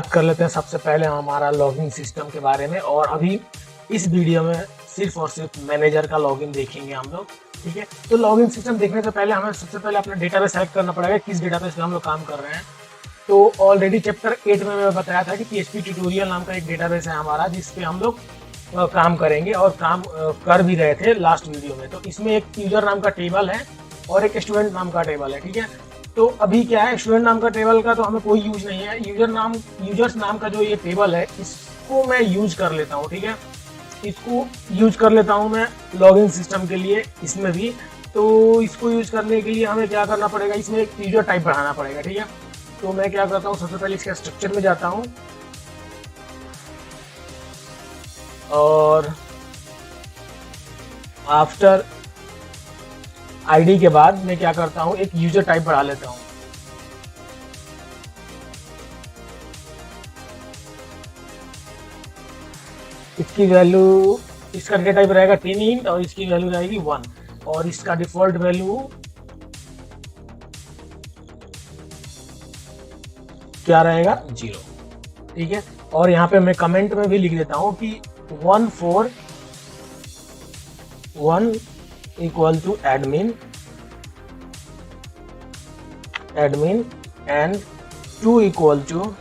बात कर लेते हैं सबसे पहले हमारा लॉगिन सिस्टम के बारे में। और अभी इस वीडियो में सिर्फ और सिर्फ मैनेजर का लॉगिन देखेंगे हम लोग, ठीक है। तो लॉगिन सिस्टम देखने से पहले हमें सबसे पहले अपना डेटाबेस सेलेक्ट करना पड़ेगा, किस डेटाबेस पे हम लोग काम कर रहे हैं। तो ऑलरेडी चैप्टर 8 में मैं बताया था कि PHP ट्यूटोरियल नाम का एक डेटाबेस है हमारा, जिस पे हम लोग काम करेंगे और काम कर भी रहे थे लास्ट वीडियो में। तो इसमें एक यूजर नाम का टेबल है और एक स्टूडेंट नाम का टेबल है, ठीक है। तो अभी क्या है, स्टूडेंट नाम का टेबल का तो हमें कोई यूज नहीं है। यूजर्स नाम का जो ये टेबल है इसको मैं यूज कर लेता हूँ, ठीक है। इसको यूज कर लेता हूँ मैं लॉगिन सिस्टम के लिए, इसमें भी। तो इसको यूज करने के लिए हमें क्या करना पड़ेगा, इसमें एक यूजर टाइप बढ़ाना पड़ेगा, ठीक है। तो मैं क्या करता हूँ, सबसे पहले इसके स्ट्रक्चर में जाता हूँ और आफ्टर आईडी के बाद मैं क्या करता हूँ, एक यूजर टाइप बढ़ा लेता हूँ। इसकी वैल्यू, इसका डेटा टाइप रहेगा 10 इंट और इसकी वैल्यू रहेगी 1 और इसका डिफॉल्ट वैल्यू क्या रहेगा, 0, ठीक है। और यहाँ पे मैं कमेंट में भी लिख देता हूँ कि 1 equal to admin and 2 equal to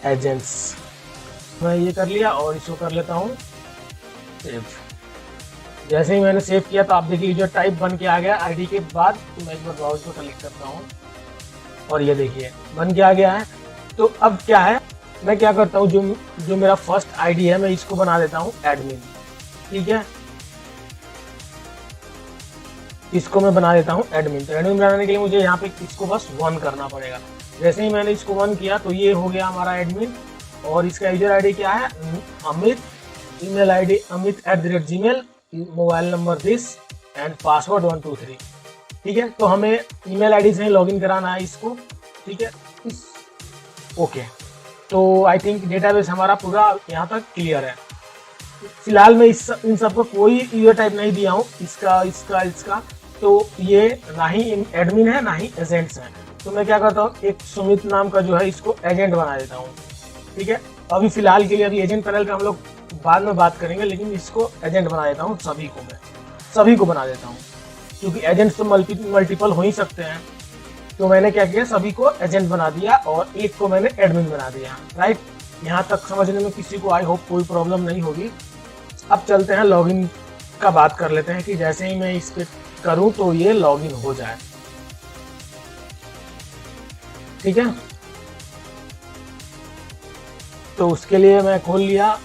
agents. मैं ये कर लिया और इसको कर लेता हूँ सेव। जैसे ही मैंने सेव किया तो आप देखिए यूजर टाइप बन के आ गया आईडी के बाद। तो मैं एक बार ब्राउज़र को सेलेक्ट करता हूँ और ये देखिए बन के आ गया है। तो अब क्या है, मैं क्या करता हूँ, जो मेरा फर्स्ट आईडी है मैं इसको बना देता हूँ एडमिन, ठीक है। इसको मैं बना देता हूँ एडमिन। तो एडमिन बनाने के लिए मुझे यहाँ पे इसको बस 1 करना पड़ेगा। जैसे ही मैंने इसको 1 किया तो ये हो गया हमारा एडमिन। और इसका यूजर आईडी क्या है, Amit, email ID amit@gmail, mobile number this and password 123, ठीक है। तो हमें ईमेल आईडी से ही लॉगिन कराना है इसको, ठीक है। ओके, तो आई थिंक डेटाबेस हमारा पूरा यहाँ तक क्लियर है। फिलहाल मैं इन सबको कोई यूजर टाइप नहीं दिया हूँ, इसका तो ये ना ही एडमिन है ना ही एजेंट्स है। तो मैं क्या करता हूँ, एक सुमित नाम का जो है इसको एजेंट बना देता हूँ, ठीक है। अभी फिलहाल के लिए अभी एजेंट पैनल का हम लोग बाद में बात करेंगे, लेकिन इसको एजेंट बना देता हूँ। सभी को बना देता हूँ क्योंकि एजेंट्स तो मल्टीपल हो ही सकते हैं। तो मैंने क्या किया, सभी को एजेंट बना दिया और एक को मैंने एडमिन बना दिया, राइट। यहाँ तक समझने में किसी को आई होप कोई प्रॉब्लम नहीं होगी। अब चलते हैं लॉगिन का बात कर लेते हैं कि जैसे ही मैं इस पे करूँ तो ये लॉगिन हो जाए, ठीक है। तो उसके लिए मैं खोल लिया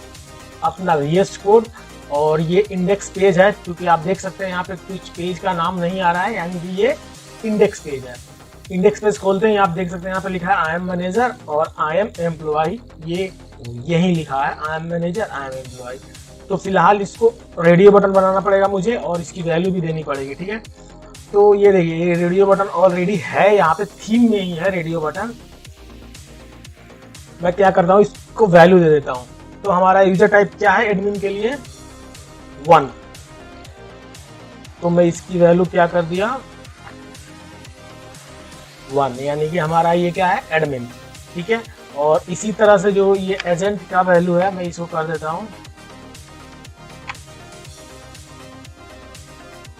अपना VS कोड और ये इंडेक्स पेज है, क्योंकि आप देख सकते हैं यहाँ पे कुछ पेज का नाम नहीं आ रहा है, यानी कि ये इंडेक्स पेज है। इंडेक्स पेज खोलते हैं, आप देख सकते हैं यहाँ पे लिखा है आई एम मैनेजर और आई एम एम्प्लॉय। ये यही लिखा है I am manager, I am employ. तो फिलहाल इसको रेडियो बटन बनाना पड़ेगा मुझे और इसकी वैल्यू भी देनी पड़ेगी, ठीक है। तो ये देखिए ये रेडियो बटन ऑलरेडी है, यहाँ पे थीम में ही है रेडियो बटन। मैं क्या करता हूँ, इसको वैल्यू दे देता हूँ। तो हमारा यूजर टाइप क्या है एडमिन के लिए, 1। तो मैं इसकी वैल्यू क्या कर दिया, 1, यानी कि हमारा ये क्या है, एडमिन, ठीक है। और इसी तरह से जो ये एजेंट का वैल्यू है मैं इसको कर देता हूँ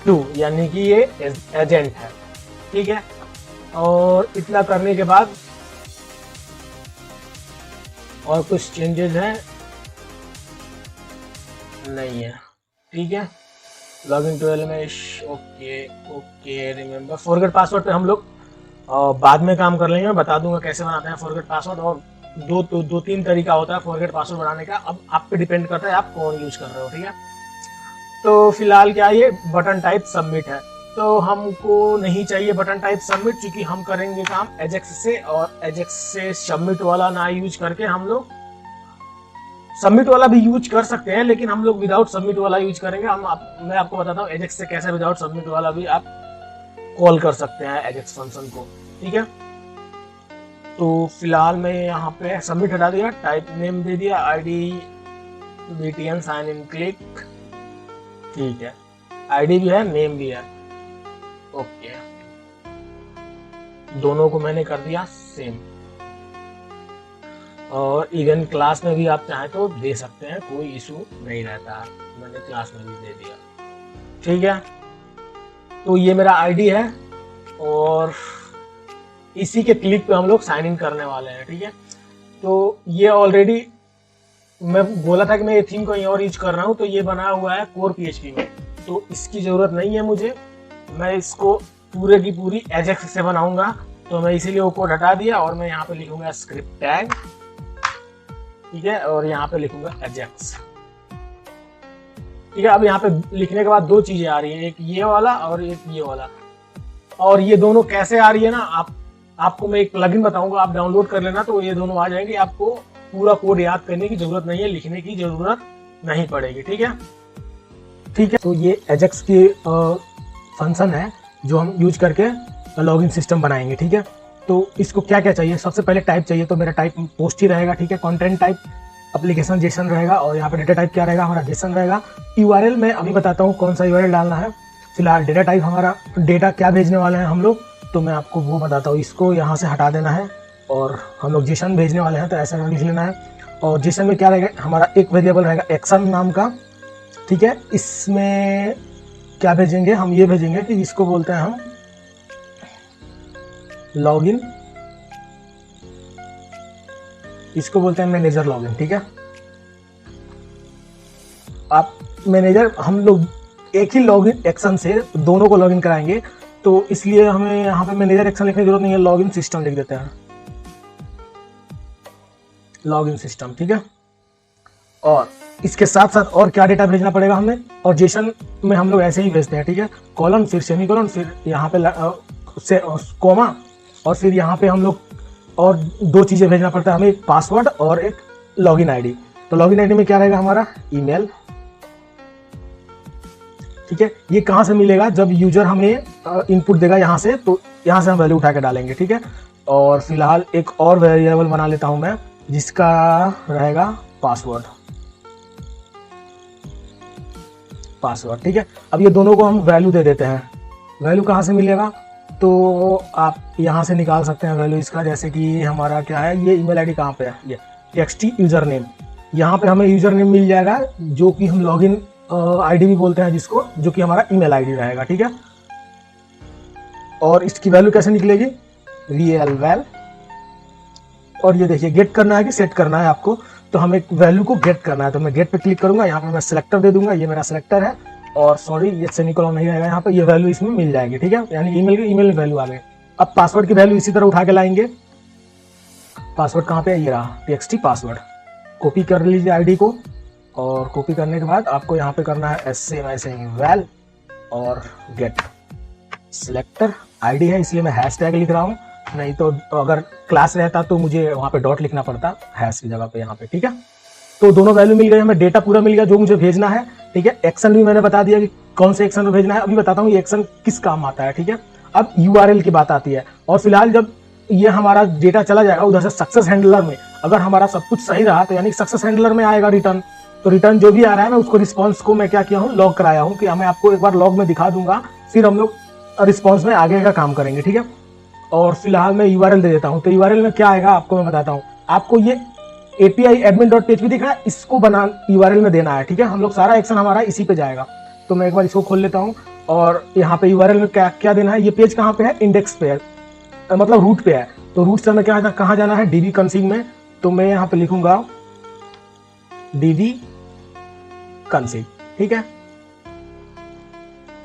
2, यानी कि ये एजेंट है, ठीक है। और इतना करने के बाद और कुछ चेंजेस हैं नहीं है, ठीक है। Login to LMS, okay remember forget password पे हम लोग बाद में काम कर लेंगे। मैं बता दूंगा कैसे बनाते हैं फॉरगेट पासवर्ड। और दो तीन तरीका होता है फॉरगेट पासवर्ड बनाने का। अब आप पे डिपेंड करता है आप कौन यूज कर रहे हो, ठीक है। तो फिलहाल क्या ये बटन टाइप सबमिट है, तो हमको नहीं चाहिए बटन टाइप सबमिट, क्योंकि हम करेंगे काम एजेक्स से। और एजेक्स से सबमिट वाला ना यूज करके हम लोग सबमिट वाला भी यूज कर सकते हैं, लेकिन हम लोग विदाउट सबमिट वाला यूज करेंगे। मैं आपको बताता हूँ एजेक्स से कैसे विदाउट सबमिट वाला भी आप कॉल कर सकते हैं एजेक्स फंक्शन को, ठीक है। तो फिलहाल मैं यहाँ पे सबमिट हटा दिया, टाइप नेम दे दिया, ID BTN sign in click, ठीक है। आईडी भी है, नेम भी है, ओके। दोनों को मैंने कर दिया सेम। और इवन क्लास में भी आप चाहें तो दे सकते हैं, कोई इशू नहीं रहता है। मैंने क्लास में भी दे दिया, ठीक है। तो ये मेरा आईडी है और इसी के क्लिक पे हम लोग साइन इन करने वाले हैं, ठीक है। तो ये ऑलरेडी मैं बोला था कि मैं ये थीम कहीं और यूज कर रहा हूँ, तो ये बना हुआ है कोर PHP में, तो इसकी जरूरत नहीं है मुझे। मैं इसको पूरे की पूरी एजेक्स से बनाऊंगा, तो मैं इसीलिए वो कोड हटा दिया और मैं यहाँ पे लिखूंगा स्क्रिप्ट टैग, ठीक है, और यहाँ पे लिखूंगा एजेक्स, ठीक है। अब यहाँ पे लिखने के बाद दो चीजें आ रही हैं, एक ये वाला और एक ये वाला। और ये दोनों कैसे आ रही है ना, आपको मैं एक प्लगइन बताऊंगा, आप डाउनलोड कर लेना, तो ये दोनों आ जाएंगे। आपको पूरा कोड याद करने की जरूरत नहीं है, लिखने की जरूरत नहीं पड़ेगी, ठीक है, ठीक है। तो ये एजेक्स की फंक्शन है जो हम यूज करके लॉगिन सिस्टम बनाएंगे, ठीक है। तो इसको क्या क्या चाहिए, सबसे पहले टाइप चाहिए, तो मेरा टाइप पोस्ट ही रहेगा, ठीक है। कंटेंट टाइप एप्लीकेशन जेसन रहेगा और यहाँ पे डेटा टाइप क्या रहेगा, हमारा जेसन रहेगा। यूआरएल मैं अभी बताता हूँ कौन सा यूआरएल डालना है। फिलहाल डेटा टाइप हमारा डेटा क्या भेजने वाले हैं हम लोग, तो मैं आपको वो बताता हूँ। इसको यहाँ से हटा देना है और हम लोग जेसन भेजने वाले हैं, तो ऐसा लिख लेना है। और जेसन में क्या रहेगा, हमारा एक वेरिएबल रहेगा एक्शन नाम का, ठीक है। इसमें क्या भेजेंगे, हम ये भेजेंगे कि इसको बोलते हैं हम लॉगिन, इसको बोलते हैं मैनेजर लॉगिन, ठीक है। आप मैनेजर, हम लोग एक ही लॉगिन एक्शन से दोनों को लॉगिन कराएंगे, तो इसलिए हमें यहाँ पे मैनेजर एक्शन लिखने की जरूरत नहीं है, लॉगिन सिस्टम लिख देते हैं, लॉगिन सिस्टम, ठीक है। और इसके साथ साथ और क्या डेटा भेजना पड़ेगा हमें, और जेसन में हम लोग ऐसे ही भेजते हैं, ठीक है। कॉलन, फिर सेमीकोलन, फिर यहाँ पे कोमा, और फिर यहाँ पे हम लोग और दो चीजें भेजना पड़ता है हमें, एक पासवर्ड और एक लॉगिन आईडी। तो लॉगिन आईडी में क्या रहेगा, हमारा ईमेल, ठीक है। ये कहाँ से मिलेगा, जब यूजर हमें इनपुट देगा यहाँ से, तो यहाँ से हम वैल्यू उठा के डालेंगे, ठीक है। और फिलहाल एक और वेरिएबल बना लेता हूं मैं, जिसका रहेगा पासवर्ड, पासवर्ड, ठीक है। अब ये दोनों को हम वैल्यू दे देते हैं। वैल्यू कहाँ से मिलेगा, तो आप यहाँ से निकाल सकते हैं वैल्यू इसका, जैसे कि हमारा क्या है, ये ईमेल आईडी कहाँ पे है, ये टेक्स्ट यूजर नेम, यहाँ पे हमें यूजर नेम मिल जाएगा, जो कि हम लॉगिन आईडी भी बोलते हैं जिसको, जो कि हमारा ईमेल आईडी रहेगा, ठीक है। और इसकी वैल्यू कैसे निकलेगी, val, और ये देखिए गेट करना है कि सेट करना है आपको, तो हमें वैल्यू को गेट करना है, तो मैं गेट पे क्लिक करूंगा, यहाँ पे मैं सिलेक्टर दे दूंगा, ये मेरा सिलेक्टर है, और सॉरी ये सेमीकोलन नहीं रहेगा यहाँ पे, ये वैल्यू इसमें मिल जाएगी, ठीक है। यानी ईमेल में वैल्यू आ गई। अब पासवर्ड की वैल्यू इसी तरह उठा के लाएंगे। पासवर्ड कहाँ पे है, ये रहा टेक्स्ट पासवर्ड। कॉपी कर लीजिए आईडी को, और कॉपी करने के बाद आपको यहाँ पे करना है ऐसे वैल और गेट सिलेक्टर। आईडी है इसलिए मैं हैश टैग लिख रहा हूँ, नहीं तो अगर क्लास रहता तो मुझे वहाँ पे डॉट लिखना पड़ता हैश की जगह पे यहाँ पे, ठीक है। तो दोनों वैल्यू मिल गए, हमें डेटा पूरा मिल गया जो मुझे भेजना है, ठीक है। एक्शन भी मैंने बता दिया कि कौन से एक्शन में भेजना है, अभी बताता हूँ ये एक्शन किस काम आता है, ठीक है। अब यूआरएल की बात आती है, और फिलहाल जब ये हमारा डेटा चला जाएगा उधर से सक्सेस हैंडलर में, अगर हमारा सब कुछ सही रहा तो यानी सक्सेस हैंडलर में आएगा रिटर्न। तो रिटर्न जो भी आ रहा है मैं उसको रिस्पॉन्स को मैं क्या किया हूँ, लॉग कराया हूँ, कि मैं आपको एक बार लॉग में दिखा दूंगा, फिर हम लोग रिस्पॉन्स में आगे का काम करेंगे, ठीक है। और फिलहाल मैं यूआरएल दे देता हूँ, तो यूआरएल में क्या आएगा आपको मैं बताता हूँ। आपको ये API admin.php दिख रहा है, इसको बना यूआरएल में देना है, ठीक है। हम लोग सारा एक्शन हमारा इसी पे जाएगा, तो मैं एक बार इसको खोल लेता हूँ, और यहाँ पे यूआरएल में क्या क्या देना है। ये पेज कहाँ पे है, इंडेक्स पे है, मतलब रूट पे है, तो रूट से हमें क्या कहाँ जाना है, DB config में, तो मैं यहाँ पे लिखूंगा DB config, ठीक है।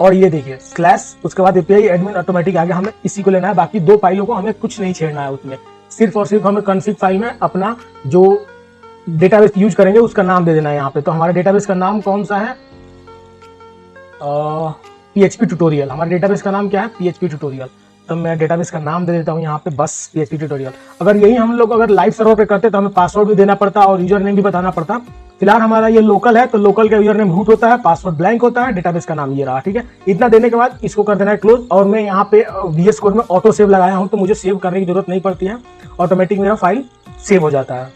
और ये देखिए स्लैश, उसके बाद API admin ऑटोमेटिक आ गया, हमें इसी को लेना है, बाकी दो फाइलों को हमें कुछ नहीं छेड़ना है उसमें, सिर्फ और सिर्फ हमें config फाइल में अपना जो डेटाबेस यूज करेंगे उसका नाम दे देना है यहाँ पे। तो हमारे डेटाबेस का नाम कौन सा है, PHP ट्यूटोरियल। हमारे डेटाबेस का नाम क्या है, PHP ट्यूटोरियल। तो मैं डेटाबेस का नाम दे देता हूँ यहाँ पे बस PHP ट्यूटोरियल। अगर यही हम लोग अगर लाइव सर्वर पे करते तो हमें पासवर्ड भी देना पड़ता और यूजर नेम भी बताना पड़ता। फिलहाल हमारा ये लोकल है, तो लोकल का यूजर नेम रूट होता है, पासवर्ड ब्लैंक होता है, डेटाबेस का नाम ये रहा, ठीक है। इतना देने के बाद इसको कर देना है क्लोज। और मैं यहाँ पे VS कोड में ऑटो सेव लगाया हूँ, तो मुझे सेव करने की जरूरत नहीं पड़ती है, ऑटोमेटिक मेरा फाइल सेव हो जाता है,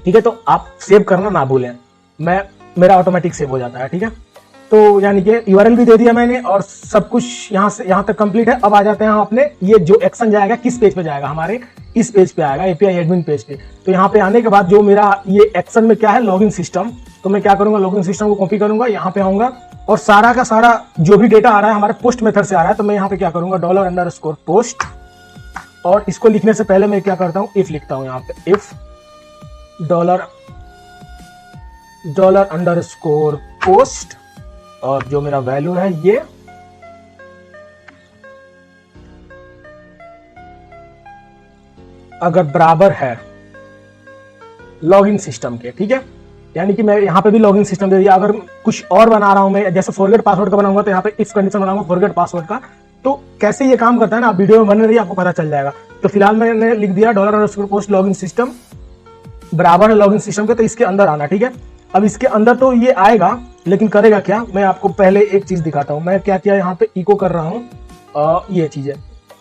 ठीक है। तो आप सेव करना ना भूलें, मेरा ऑटोमेटिक सेव हो जाता है, ठीक है। तो यानी कि यूआरएल भी दे दिया मैंने और सब कुछ यहाँ से यहाँ तक कंप्लीट है। अब आ जाते हैं हम अपने, ये जो एक्शन जाएगा किस पेज पे जाएगा, हमारे इस पेज पे आएगा, एपीआई एडमिन पेज पे। तो यहाँ पे आने के बाद जो मेरा ये एक्शन में क्या है, लॉगिन सिस्टम, तो मैं क्या करूंगा, लॉगिन सिस्टम को कॉपी करूंगा, यहाँ पे आऊंगा और सारा का सारा जो भी डेटा आ रहा है हमारे पोस्ट मेथड से आ रहा है, तो मैं यहाँ पे क्या करूंगा, $_पोस्ट, और इसको लिखने से पहले मैं क्या करता हूँ, इफ लिखता हूँ यहाँ पे, इफ $_पोस्ट, और जो मेरा वैल्यू है ये अगर बराबर है लॉगिन सिस्टम के, ठीक है, यानी कि मैं यहाँ पे भी लॉगिन सिस्टम दे दिया। अगर कुछ और बना रहा हूं मैं, जैसे फॉरगेट पासवर्ड का बनाऊंगा, तो यहाँ पे इफ कंडीशन बनाऊंगा फॉरगेट पासवर्ड का। तो कैसे ये काम करता है ना, आप वीडियो में बन रही है आपको पता चल जाएगा। तो फिलहाल मैंने लिख दिया $_पोस्ट लॉगिन सिस्टम बराबर है लॉगिन सिस्टम के, तो इसके अंदर आना, ठीक है। अब इसके अंदर तो ये आएगा, लेकिन करेगा क्या, मैं आपको पहले एक चीज दिखाता हूं। मैं क्या किया, यहाँ पे इको कर रहा हूं ये चीज है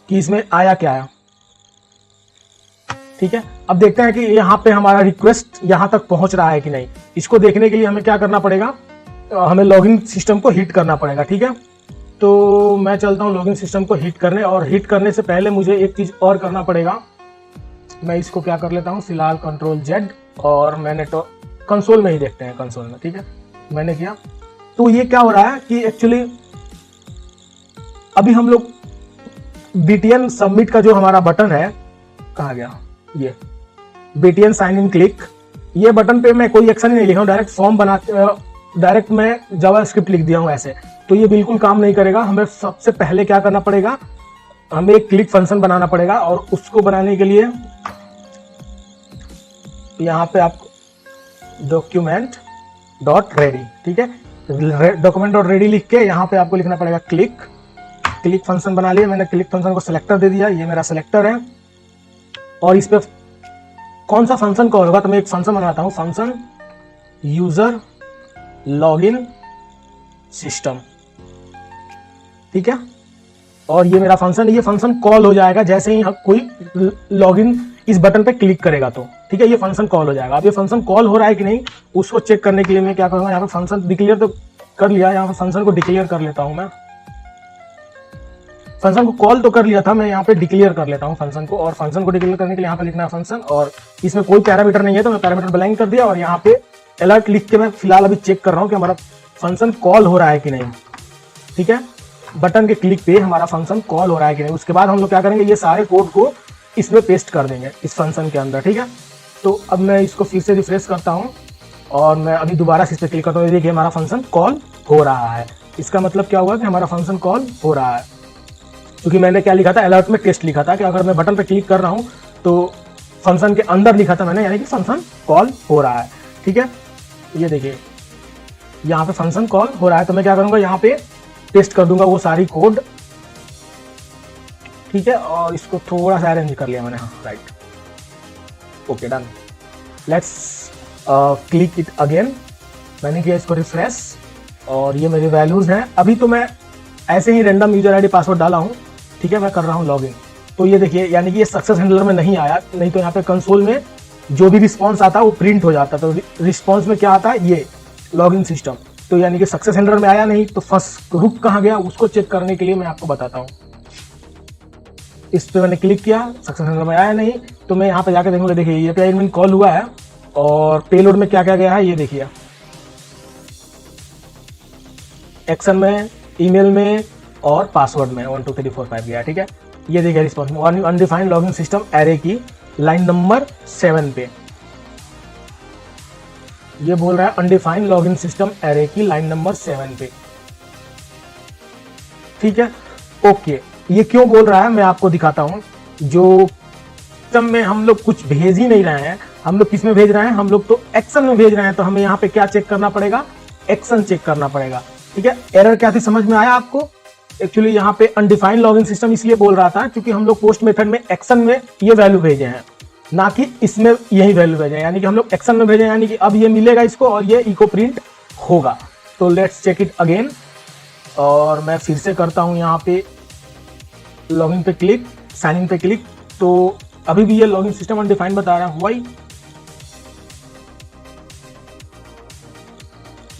कि इसमें आया क्या है, ठीक है। अब देखते हैं कि यहाँ पे हमारा रिक्वेस्ट यहाँ तक पहुंच रहा है कि नहीं। इसको देखने के लिए हमें क्या करना पड़ेगा, हमें लॉगिन सिस्टम को हिट करना पड़ेगा, ठीक है। तो मैं चलता हूँ लॉगिन सिस्टम को हिट करने, और हिट करने से पहले मुझे एक चीज और करना पड़ेगा। मैं इसको क्या कर लेता हूँ, फिलहाल Ctrl+Z, और मैंने तो कंसोल में ही देखते हैं, कंसोल में, ठीक है, मैंने किया। तो ये क्या हो रहा है कि एक्चुअली अभी हम लोग BTN सबमिट का जो हमारा बटन है, कहाँ गया, ये BTN साइन इन क्लिक, ये बटन पे मैं कोई एक्शन ही नहीं लिखा हूँ, डायरेक्ट फॉर्म बना, डायरेक्ट मैं जावास्क्रिप्ट लिख दिया हूँ ऐसे, तो ये बिल्कुल काम नहीं करेगा। हमें सबसे पहले क्या करना पड़ेगा, हमें एक क्लिक फंक्शन बनाना पड़ेगा, और उसको बनाने के लिए यहाँ पे आप document.ready, ठीक है, document.ready लिख के यहाँ पे आपको लिखना पड़ेगा क्लिक फंक्शन बना लिया मैंने। क्लिक फंक्शन को सिलेक्टर दे दिया, ये मेरा सिलेक्टर है, और इस पे कौन सा फंक्शन कॉल होगा, तो मैं एक फंक्शन बनाता हूँ, फंक्शन यूजर लॉगिन सिस्टम, ठीक है। और ये मेरा फंक्शन, ये फंक्शन कॉल हो जाएगा जैसे ही कोई लॉगिन इस बटन पे क्लिक करेगा, तो ठीक है, ये फंक्शन कॉल हो जाएगा। अब ये फंक्शन कॉल हो रहा है कि नहीं, उसको चेक करने के लिए मैं क्या करूंगा, यहाँ पे फंक्शन डिक्लेयर तो कर लिया, यहाँ पे फंक्शन को डिक्लेयर कर लेता हूं मैं। फंक्शन को कॉल तो कर लिया था, मैं यहाँ पे डिक्लेयर कर लेता हूँ फंक्शन को, और फंक्शन को डिक्लेयर करने के लिए यहाँ पे लिखना है फंक्शन, और इसमें कोई पैरामीटर नहीं है, तो मैं पैरामीटर ब्लैंक कर दिया, और यहाँ पे अलर्ट लिख के मैं फिलहाल अभी चेक कर रहा हूँ कि हमारा फंक्शन कॉल हो रहा है कि नहीं, ठीक है। बटन के क्लिक पे हमारा फंक्शन कॉल हो रहा है कि नहीं। उसके बाद हम लोग क्या करेंगे, ये सारे कोड को इसमें पेस्ट कर देंगे इस फंक्शन के अंदर, ठीक है। तो अब मैं इसको फिर से रिफ्रेश करता हूँ, और मैं अभी दोबारा इस पे क्लिक करता हूँ, देखिए हमारा फंक्शन कॉल हो रहा है। इसका मतलब क्या हुआ कि हमारा फंक्शन कॉल हो रहा है, क्योंकि मैंने क्या लिखा था, अलर्ट में टेस्ट लिखा था कि अगर मैं बटन पे क्लिक कर रहा हूँ तो फंक्शन के अंदर लिखा था मैंने, यानी कि फंक्शन कॉल हो रहा है, ठीक है। ये देखिए यहाँ पे फंक्शन कॉल हो रहा है, तो मैं क्या करूंगा, यहाँ पे पेस्ट कर दूंगा वो सारी कोड, ठीक है। और इसको थोड़ा सा अरेंज कर लिया मैंने, हाँ right, okay done. Let's click it again, मैंने किया इसको रिफ्रेश, और ये मेरे वैल्यूज हैं। अभी तो मैं ऐसे ही रैंडम यूजर आईडी पासवर्ड डाला हूँ, ठीक है, मैं कर रहा हूँ लॉगिन। तो ये देखिए, यानी कि ये सक्सेस हैंडलर में नहीं आया, नहीं तो यहाँ पे कंसोल में जो भी रिस्पॉन्स आता है वो प्रिंट हो जाता, तो रिस्पॉन्स में क्या आता है, ये लॉगिन सिस्टम। तो यानी कि सक्सेस हैंडलर में आया नहीं, तो फर्स्ट रुक कहाँ गया उसको चेक करने के लिए मैं आपको बताता हूँ। इस पे मैंने क्लिक किया, सक्सेस हैंडलर में आया नहीं, तो मैं यहाँ पे जाकर देखूंगा, देखिए ये पे एडमिन कॉल हुआ है, और पेलोड में क्या क्या गया है ये देखिए, एक्शन में, ईमेल में, और पासवर्ड में 1 2 3 4 5 गया, ठीक है। ये देखिए response undefined login system array की लाइन नंबर 7 पे, ये बोल रहा है अनडिफाइंड लॉगिन सिस्टम एरे की लाइन नंबर 7 पे, ठीक है, ओके। ये क्यों बोल रहा है मैं आपको दिखाता हूं। जो सिस्टम में हम लोग कुछ भेज ही नहीं रहे हैं, हम लोग किस में भेज रहे हैं, हम लोग तो एक्शन में भेज रहे हैं, तो हमें यहाँ पे क्या चेक करना पड़ेगा, एक्शन चेक करना पड़ेगा, ठीक है। एरर क्या थी समझ में आया आपको। एक्चुअली यहाँ पे अनडिफाइंड लॉगिन सिस्टम इसलिए बोल रहा था क्योंकि हम लोग पोस्ट मेथड में एक्शन में ये वैल्यू भेजे हैं, ना कि इसमें यही वैल्यू भेजे हैं, यानी कि हम लोग एक्शन में भेजे, यानी कि अब ये मिलेगा इसको और ये इको प्रिंट होगा। तो लेट्स चेक इट अगेन, और मैं फिर से करता हूँ यहाँ पे लॉगिन पे क्लिक, साइन इन पे क्लिक, तो अभी भी ये लॉगिन सिस्टम अनडिफाइंड बता रहा है, हुआ ही।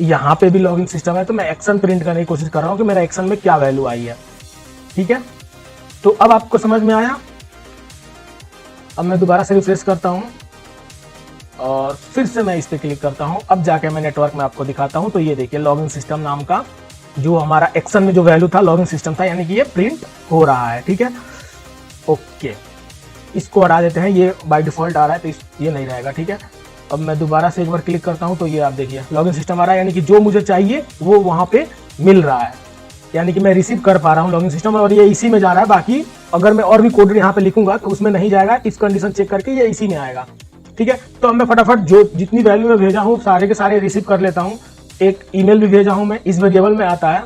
यहाँ पे भी लॉगिंग सिस्टम है, तो मैं एक्शन प्रिंट करने की कोशिश कर रहा हूँ कि मेरा एक्शन में क्या वैल्यू आई है। ठीक है, तो अब आपको समझ में आया। अब मैं दोबारा से रिफ्रेश करता हूँ और फिर से मैं इस पर क्लिक करता हूँ। अब जाके मैं नेटवर्क में आपको दिखाता हूँ। तो ये देखिए लॉगिंग सिस्टम नाम का जो हमारा एक्शन में जो वैल्यू था लॉगिंग सिस्टम था, यानी कि ये प्रिंट हो रहा है। ठीक है, ओके, इसको हटा देते हैं, ये बाय डिफॉल्ट आ रहा है तो ये नहीं रहेगा। ठीक है, अब मैं दोबारा से एक बार क्लिक करता हूँ तो ये आप देखिए लॉगिन सिस्टम आ रहा है, यानी कि जो मुझे चाहिए वो वहाँ पे मिल रहा है, यानी कि मैं रिसीव कर पा रहा हूँ लॉगिन सिस्टम, और ये इसी में जा रहा है। बाकी अगर मैं और भी कोड यहाँ पे लिखूंगा तो उसमें नहीं जाएगा, इस कंडीशन चेक करके ये इसी में आएगा। ठीक है, तो अब मैं फटाफट जो जितनी वैल्यू में भेजा हूँ सारे के सारे रिसीव कर लेता हूँ। एक ईमेल भी भेजा हूँ मैं, इस वेरिएबल में आता है,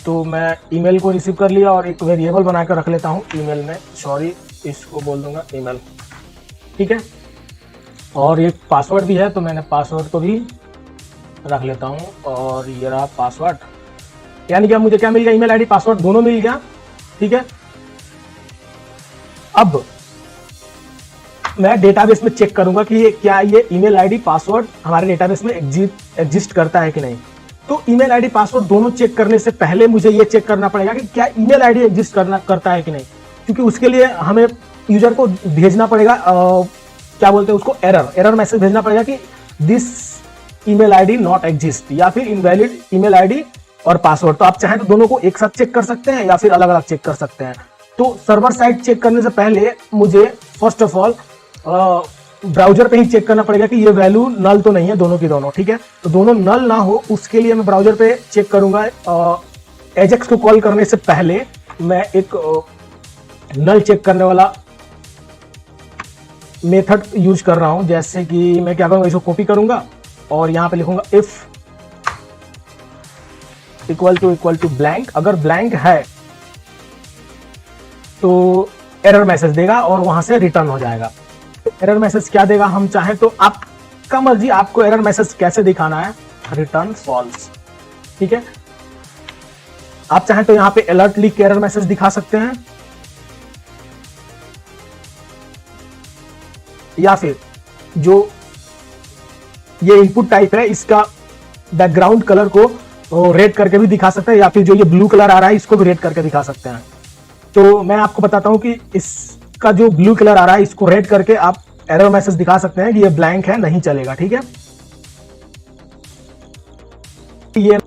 तो मैं ईमेल को रिसीव कर लिया और एक वेरिएबल बनाकर रख लेता हूँ ईमेल में, सॉरी इसको बोल दूंगा ईमेल। ठीक है, और एक पासवर्ड भी है तो मैंने पासवर्ड को भी रख लेता हूँ, और ये रहा पासवर्ड, यानी कि अब मुझे क्या मिल गया, ईमेल आईडी पासवर्ड दोनों मिल गया। ठीक है, अब मैं डेटाबेस में चेक करूंगा कि क्या ये ईमेल आईडी पासवर्ड हमारे डेटाबेस में एग्जिस्ट करता है कि नहीं। तो ईमेल आईडी पासवर्ड दोनों चेक करने से पहले मुझे ये चेक करना पड़ेगा कि क्या ईमेल आईडी एग्जिस्ट करता है कि नहीं, क्योंकि उसके लिए हमें यूजर को भेजना पड़ेगा क्या बोलते हैं उसको, एरर मैसेज भेजना पड़ेगा कि this email ID not exist, या फिर इनवैलिड ईमेल आईडी और पासवर्ड। तो आप चाहें तो दोनों को एक साथ चेक कर सकते हैं या फिर अलग अलग चेक कर सकते हैं। तो सर्वर साइड चेक करने से पहले मुझे फर्स्ट ऑफ ऑल ब्राउजर पे ही चेक करना पड़ेगा कि ये वैल्यू नल तो नहीं है दोनों की दोनों। ठीक है, तो दोनों नल ना हो उसके लिए मैं ब्राउजर पे चेक करूंगा। एजेक्स को कॉल करने से पहले मैं एक नल चेक करने वाला मेथड यूज कर रहा हूं, जैसे कि मैं क्या करूंगा, इसको कॉपी करूंगा और यहां पे लिखूंगा इफ इक्वल टू ब्लैंक। अगर ब्लैंक है तो एरर मैसेज देगा और वहां से रिटर्न हो जाएगा। तो एरर मैसेज क्या देगा, हम चाहें तो आपका मर्जी, आपको एरर मैसेज कैसे दिखाना है, रिटर्न फॉल्स। ठीक है, आप चाहें तो यहां पे अलर्ट लिख के एरर मैसेज दिखा सकते हैं, या फिर जो ये इनपुट टाइप है इसका बैकग्राउंड कलर को रेड करके भी दिखा सकते हैं, या फिर जो ये ब्लू कलर आ रहा है इसको भी रेड करके दिखा सकते हैं। तो मैं आपको बताता हूं कि इसका जो ब्लू कलर आ रहा है इसको रेड करके आप एरर मैसेज दिखा सकते हैं कि ये ब्लैंक है, नहीं चलेगा। ठीक है, ये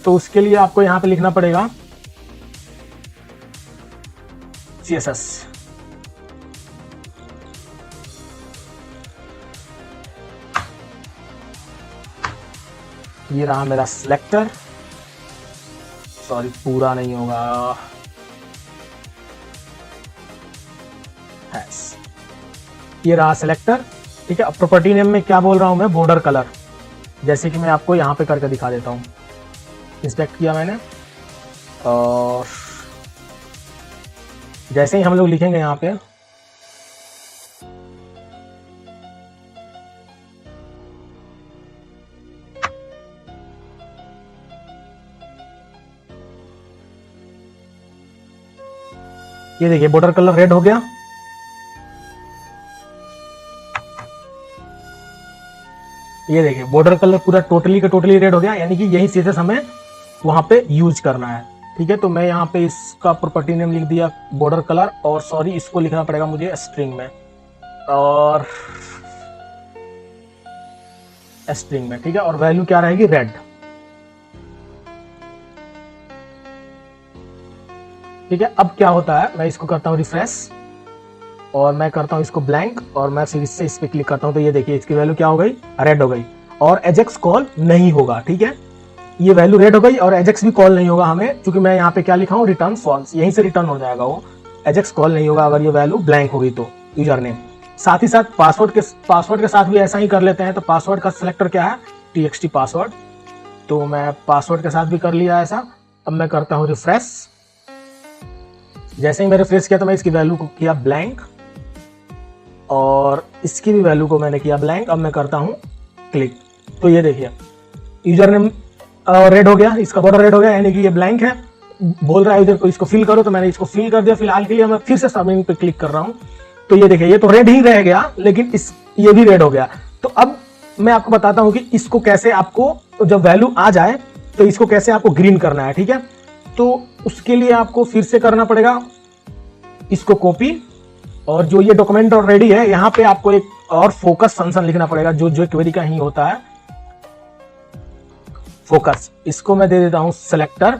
तो उसके लिए आपको यहां पे लिखना पड़ेगा CSS। ये रहा मेरा सिलेक्टर, सॉरी पूरा नहीं होगा, ये रहा सिलेक्टर। ठीक है, अब प्रॉपर्टी नेम में क्या बोल रहा हूं मैं, बॉर्डर कलर, जैसे कि मैं आपको यहां पे करके दिखा देता हूं। इंस्पेक्ट किया मैंने और जैसे ही हम लोग लिखेंगे यहां पे ये देखिए बॉर्डर कलर रेड हो गया। ये देखिए बॉर्डर कलर पूरा टोटली का टोटली रेड हो गया, यानी कि यही सीधे हमें वहां पे यूज करना है। ठीक है, तो मैं यहाँ पे इसका प्रॉपर्टी नेम लिख दिया बॉर्डर कलर, और सॉरी इसको लिखना पड़ेगा मुझे स्ट्रिंग में, और स्ट्रिंग में। ठीक है, और वैल्यू क्या रहेगी, रेड। ठीक है, अब क्या होता है, मैं इसको करता हूँ रिफ्रेश और मैं करता हूँ इसको ब्लैंक, और मैं फिर इससे इस पे क्लिक करता हूँ तो ये देखिए इसकी वैल्यू क्या हो गई, रेड हो गई, और एजेक्स कॉल नहीं होगा। ठीक है, ये वैल्यू रेड हो गई और एजेक्स भी कॉल नहीं होगा हमें, क्योंकि मैं यहाँ पे क्या लिखा हूँ, रिटर्न फॉल्स, यहीं से रिटर्न हो जाएगा वो, एजेक्स कॉल नहीं होगा अगर ये वैल्यू ब्लैंक होगी तो यूजर नेम। साथ ही साथ पासवर्ड के साथ भी ऐसा ही कर लेते हैं। तो पासवर्ड का सिलेक्टर क्या है, txt पासवर्ड, तो मैं पासवर्ड के साथ भी कर लिया ऐसा। अब मैं करता हूँ रिफ्रेश, जैसे ही मैं रिफ्रेश किया तो मैं इसकी वैल्यू को किया ब्लैंक और इसकी भी वैल्यू को मैंने किया ब्लैंक। अब मैं करता हूँ क्लिक, तो ये देखिए यूजर नेम रेड हो गया, इसका बॉर्डर रेड हो गया, यानी कि ये ब्लैंक है। बोल रहा है यूजर को इसको फिल करो, तो मैंने इसको फिल कर दिया। फिलहाल के लिए मैं फिर से सबमिट पे क्लिक कर रहा हूँ, तो ये देखिए ये तो रेड ही रह गया, लेकिन इस ये भी रेड हो गया। तो अब मैं आपको बताता हूं कि इसको कैसे, आपको जब वैल्यू आ जाए तो इसको कैसे आपको ग्रीन करना है, ठीक है। तो उसके लिए आपको फिर से करना पड़ेगा इसको कॉपी, और जो ये डॉक्यूमेंट ऑलरेडी है यहां पे आपको एक और फोकस फंक्शन लिखना पड़ेगा जो जो क्वेरी का ही होता है, फोकस। इसको मैं दे देता हूं सेलेक्टर,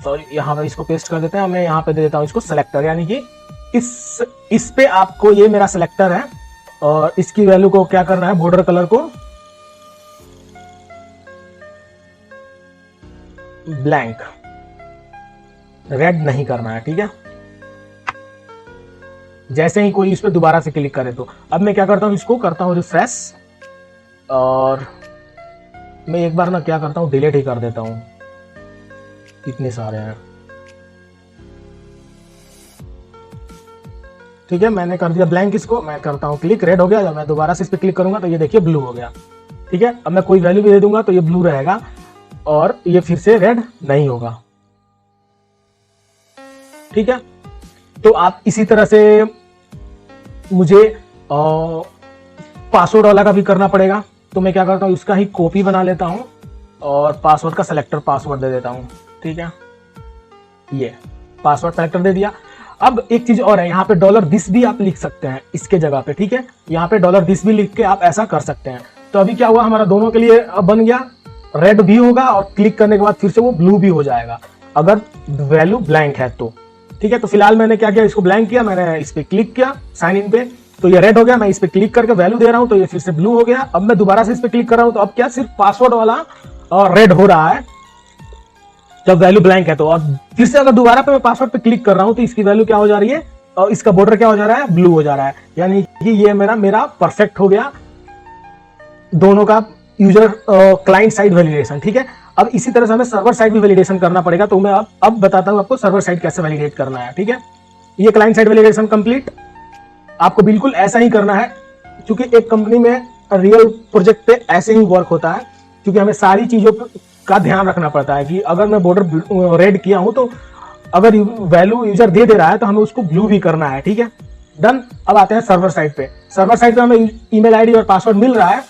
सॉरी यहां पे इसको पेस्ट कर देते हैं, मैं यहां पे दे देता हूं इसको सेलेक्टर, यानी कि इस पे आपको, ये मेरा सेलेक्टर है और इसकी वैल्यू को क्या करना है, बॉर्डर कलर को ब्लैंक, रेड नहीं करना है, ठीक है। जैसे ही कोई इस पे दोबारा से क्लिक करे तो अब मैं क्या करता हूं, इसको करता हूं रिफ्रेश, और मैं एक बार ना क्या करता हूं, डिलीट ही कर देता हूं, इतने सारे हैं, ठीक है। मैंने कर दिया ब्लैंक, इसको मैं करता हूं क्लिक, रेड हो गया। जब मैं दोबारा से इस पे क्लिक करूंगा तो ये देखिए ब्लू हो गया, ठीक है। अब मैं कोई वैल्यू भी दे दूंगा तो ये ब्लू रहेगा और ये फिर से रेड नहीं होगा, ठीक है। तो आप इसी तरह से मुझे पासवर्ड वाला का भी करना पड़ेगा, तो मैं क्या करता हूं, इसका ही कॉपी बना लेता हूं और पासवर्ड का सेलेक्टर पासवर्ड दे देता हूं, ठीक है। ये पासवर्ड सेलेक्टर दे दिया। अब एक चीज और है, यहाँ पे $this भी आप लिख सकते हैं इसके जगह पे, ठीक है। यहाँ पे $this भी लिख के आप ऐसा कर सकते हैं। तो अभी क्या हुआ, हमारा दोनों के लिए बन गया, रेड भी होगा और क्लिक करने के बाद फिर से वो ब्लू भी हो जाएगा अगर वैल्यू ब्लैंक है तो, ठीक है। तो फिलहाल मैंने क्या किया, इसको ब्लैंक किया, मैंने इस पे क्लिक किया साइन इन पे, तो ये रेड हो गया। मैं इस पे क्लिक करके वैल्यू दे रहा हूं तो ये फिर से ब्लू हो गया। अब मैं दोबारा से इस पे क्लिक कर रहा हूं तो अब क्या, सिर्फ पासवर्ड वाला और रेड हो रहा है जब वैल्यू ब्लैंक है तो। और फिर से अगर दोबारा पे मैं पासवर्ड पे क्लिक कर रहा हूं तो इसकी वैल्यू क्या हो जा रही है, और इसका बॉर्डर क्या हो जा रहा है, ब्लू हो जा रहा है। यानी कि ये मेरा परफेक्ट हो गया दोनों का यूजर क्लाइंट साइड वैलिडेशन, ठीक है। अब इसी तरह से हमें सर्वर साइड भी वैलिडेशन करना पड़ेगा, तो मैं अब बताता हूं आपको सर्वर साइड कैसे वैलिडेट करना है, ठीक है। ये क्लाइंट साइड वैलिडेशन कंप्लीट, आपको बिल्कुल ऐसा ही करना है, क्योंकि एक कंपनी में रियल प्रोजेक्ट पे ऐसे ही वर्क होता है, क्योंकि हमें सारी चीजों का ध्यान रखना पड़ता है कि अगर मैं बॉर्डर रेड किया हूं तो अगर वैल्यू यूजर दे रहा है तो हमें उसको ब्लू भी करना है, ठीक है। डन। अब आते हैं सर्वर साइड पे। सर्वर साइड पे हमें ईमेल आईडी और पासवर्ड मिल रहा है,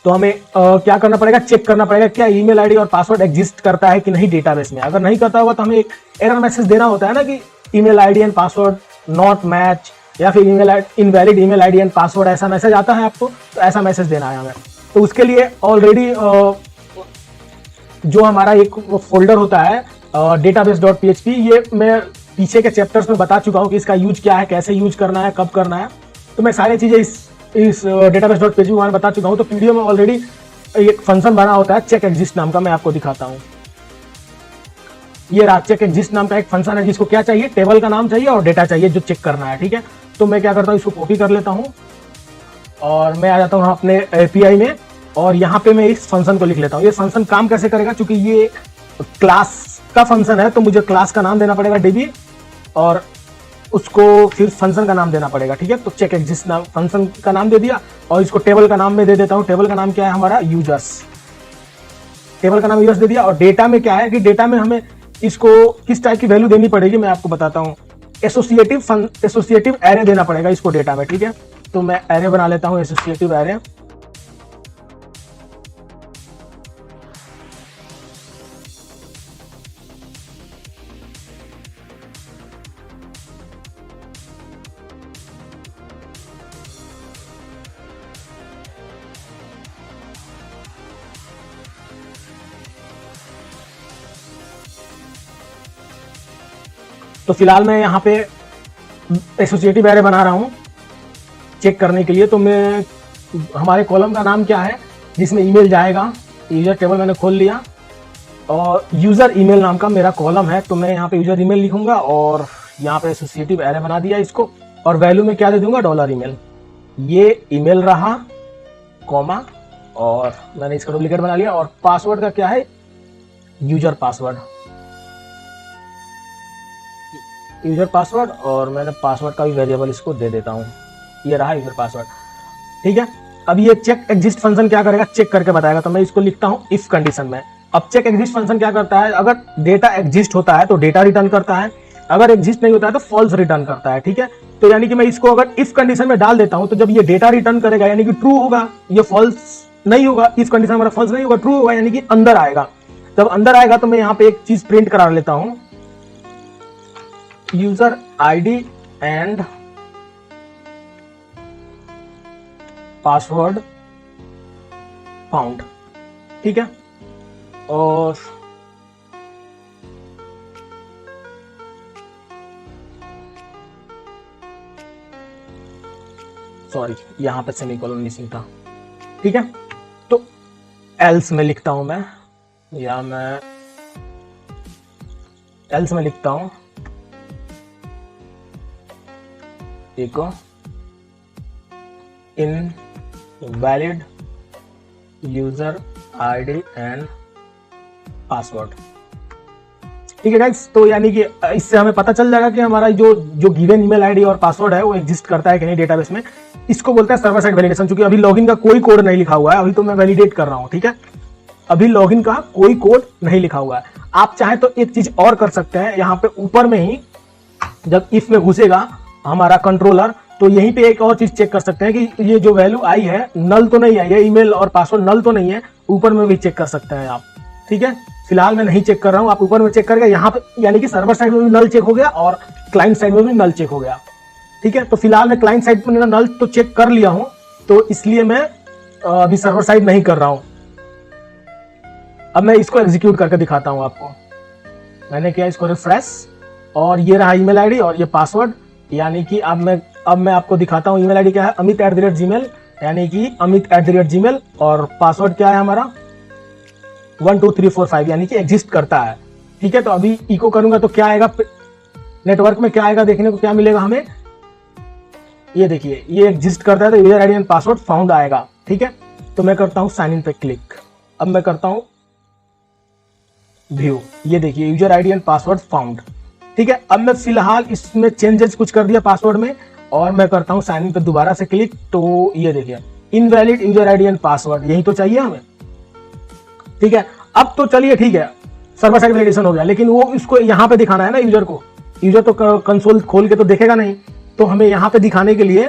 तो हमें क्या करना पड़ेगा, चेक करना पड़ेगा क्या ईमेल आईडी और पासवर्ड एग्जिस्ट करता है कि नहीं डेटाबेस में। अगर नहीं करता होगा तो हमें एक एरर मैसेज देना होता है ना कि email ID and password not match, या फिर invalid email ID and password, ऐसा मैसेज आता है आपको, तो ऐसा मैसेज देना है हमें। तो उसके लिए ऑलरेडी जो हमारा एक फोल्डर होता है database.php, ये मैं पीछे के चैप्टर्स में बता चुका हूँ कि इसका यूज क्या है, कैसे यूज करना है, कब करना है। तो मैं सारी चीजें इस database.php में बता चुका हूँ। तो पीडीएफ में ऑलरेडी एक फंक्शन बना होता है चेक एग्जिस्ट नाम का, मैं आपको दिखाता हूँ। ये रहा चेक एग्जिस्ट नाम का एक फंक्शन है, जिसको क्या चाहिए, टेबल का नाम चाहिए और डेटा चाहिए जो चेक करना है, ठीक है। तो मैं क्या करता हूँ, इसको कॉपी कर लेता हूँ और मैं आ जाता हूँ अपने एपीआई में, और यहाँ पे मैं इस फंक्शन को लिख लेता हूँ। ये फंक्शन काम कैसे करेगा, क्योंकि ये क्लास का फंक्शन है तो मुझे क्लास का नाम देना पड़ेगा डीबी, और उसको फिर फंक्शन का नाम देना पड़ेगा, ठीक है। तो चेक एग्जिस्ट नाम फंक्शन का नाम दे दिया, और इसको टेबल का नाम में दे देता हूँ। टेबल का नाम क्या है हमारा, यूजर्स। टेबल का नाम यूजर्स दे दिया। और डेटा में क्या है कि डेटा में हमें इसको किस टाइप की वैल्यू देनी पड़ेगी, मैं आपको बताता हूँ। एसोसिएटिव एरे देना पड़ेगा इसको डेटा में, ठीक है। तो मैं एरे बना लेता हूँ, एसोसिएटिव एरे। तो फिलहाल मैं यहाँ पे एसोसिएटिव एरे बना रहा हूँ चेक करने के लिए। तो मैं हमारे कॉलम का नाम क्या है जिसमें ईमेल जाएगा, यूजर टेबल मैंने खोल लिया, और यूजर ईमेल नाम का मेरा कॉलम है। तो मैं यहाँ पे यूजर ईमेल लिखूंगा और यहाँ पे एसोसिएटिव एरे बना दिया इसको, और वैल्यू में क्या दे दूंगा, $email। ये ईमेल रहा, कॉमा, और मैंने इसका डुप्लीकेट बना लिया। और पासवर्ड का क्या है, यूजर पासवर्ड, यूजर पासवर्ड, और मैंने पासवर्ड का भी वेरिएबल इसको दे देता हूँ। ये रहा यूजर पासवर्ड, ठीक है। अब ये चेक एग्जिस्ट फंक्शन क्या करेगा, चेक करके बताएगा। तो मैं इसको लिखता हूँ इफ कंडीशन में। अब चेक एग्जिस्ट फंक्शन क्या करता है, अगर डेटा एग्जिस्ट होता है तो डेटा रिटर्न करता है, अगर एग्जिस्ट नहीं होता है तो फॉल्स रिटर्न करता है, ठीक है। तो यानी कि मैं इसको अगर इफ कंडीशन में डाल देता हूं तो जब ये डेटा रिटर्न करेगा यानी कि ट्रू होगा, ये फॉल्स नहीं होगा, इफ कंडीशन हमारा फॉल्स नहीं होगा, ट्रू होगा, यानी कि अंदर आएगा। जब अंदर आएगा तो मैं यहां पे एक चीज प्रिंट करा लेता हूं, user ID and password found, ठीक है। और सॉरी, यहां पे सेमीकोलन मिसिंग था, ठीक है। तो एल्स में लिखता हूं मैं, या मैं एल्स में लिखता हूं echo invalid user ID and password, ठीक है गाइस। तो यानी कि इससे हमें पता चल जाएगा कि हमारा जो गिवन ईमेल आईडी और पासवर्ड है वो एग्जिस्ट करता है कि नहीं डेटाबेस में। इसको बोलते हैं सर्वर साइड वैलिडेशन। क्योंकि अभी लॉगिन का कोई कोड नहीं लिखा हुआ है, अभी तो मैं वैलिडेट कर रहा हूं, ठीक है। अभी लॉगिन का कोई कोड नहीं लिखा हुआ है। आप चाहे तो एक चीज और कर सकते हैं, यहाँ पे ऊपर में ही जब इफ में घुसेगा हमारा कंट्रोलर, तो यहीं पे एक और चीज चेक कर सकते हैं कि ये जो वैल्यू आई है नल तो नहीं आई है, ईमेल और पासवर्ड नल तो नहीं है। ऊपर में भी चेक कर सकते हैं आप, ठीक है। फिलहाल मैं नहीं चेक कर रहा हूं, आप ऊपर में चेक करके यहाँ पे यानी कि सर्वर साइड में भी नल चेक हो गया और क्लाइंट साइड में भी नल चेक हो गया, ठीक है। तो फिलहाल मैं क्लाइंट साइड में नल तो चेक कर लिया हूं, तो इसलिए मैं अभी सर्वर साइड नहीं कर रहा हूं। अब मैं इसको एग्जीक्यूट करके दिखाता हूं आपको। मैंने किया इसको रिफ्रेश, और ये रहा ईमेल आईडी और ये पासवर्ड। यानी कि अब मैं आपको दिखाता हूं ईमेल आईडी क्या है, amit@gmail, यानी कि amit@gmail, और पासवर्ड क्या है हमारा 12345, यानी कि एग्जिस्ट करता है, ठीक है। तो अभी इको करूंगा तो क्या आएगा नेटवर्क में, क्या आएगा देखने को क्या मिलेगा हमें, ये देखिए ये एग्जिस्ट करता है, तो user ID and password found आएगा, ठीक है। तो मैं करता हूं साइन इन पे क्लिक। अब मैं करता हूं व्यू, ये देखिए user ID and password found, ठीक है। अब मैं फिलहाल इसमें चेंजेस कुछ कर दिया पासवर्ड में, और मैं करता हूं साइन इन पे दोबारा से क्लिक। तो ये देखिए invalid user ID and password, यही तो चाहिए हमें, ठीक है। अब तो चलिए ठीक है, सर्वर साइड वैलिडेशन हो गया, लेकिन वो इसको यहाँ पे दिखाना है ना यूजर को। यूजर तो कंसोल खोल के तो देखेगा नहीं, तो हमें यहाँ पे दिखाने के लिए